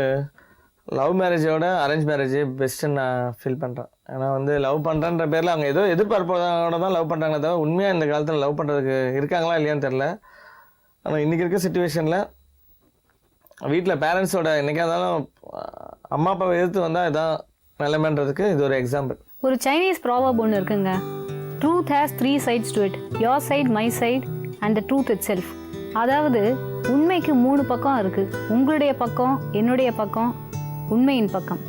லவ் மேரேஜோட அரேஞ்ச் மேரேஜே பெஸ்ட்டுன்னு நான் ஃபீல் பண்ணுறேன். ஏன்னா வந்து லவ் பண்ணுறன்ற பேரில் அவங்க ஏதோ எதிர்பார்ப்போட தான் லவ் பண்ணுறாங்களே தவிர உண்மையாக இந்த காலத்தில் லவ் பண்ணுறதுக்கு இருக்காங்களா இல்லையான்னு தெரில. ஆனால் இன்றைக்கி இருக்க சுச்சுவேஷனில் வீட்டில் பேரண்ட்ஸோட என்றைக்கா இருந்தாலும் அம்மா அப்பாவை எதிர்த்து வந்தால் இதான் நிலைமைன்றதுக்கு இது ஒரு எக்ஸாம்பிள். ஒரு சைனீஸ் ப்ராவர்ப் ஒன்று இருக்குங்க. Truth has 3 sides to it. Your side, my side and the truth itself. அதாவது உண்மைக்கு 3 பக்கம் இருக்குது. உங்களுடைய பக்கம், என்னுடைய பக்கம், உண்மையின் பக்கம்.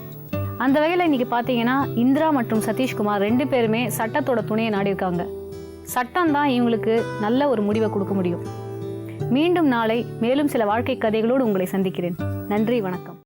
அந்த வகையில் இன்றைக்கி பார்த்தீங்கன்னா இந்திரா மற்றும் சதீஷ்குமார் 2 பேருமே சட்டத்தோட துணையை நாடி இருக்காங்க. சட்டம் தான் இவங்களுக்கு நல்ல ஒரு முடிவை கொடுக்க முடியும். மீண்டும் நாளை மேலும் சில வாழ்க்கை கதைகளோடு உங்களை சந்திக்கிறேன். நன்றி, வணக்கம்.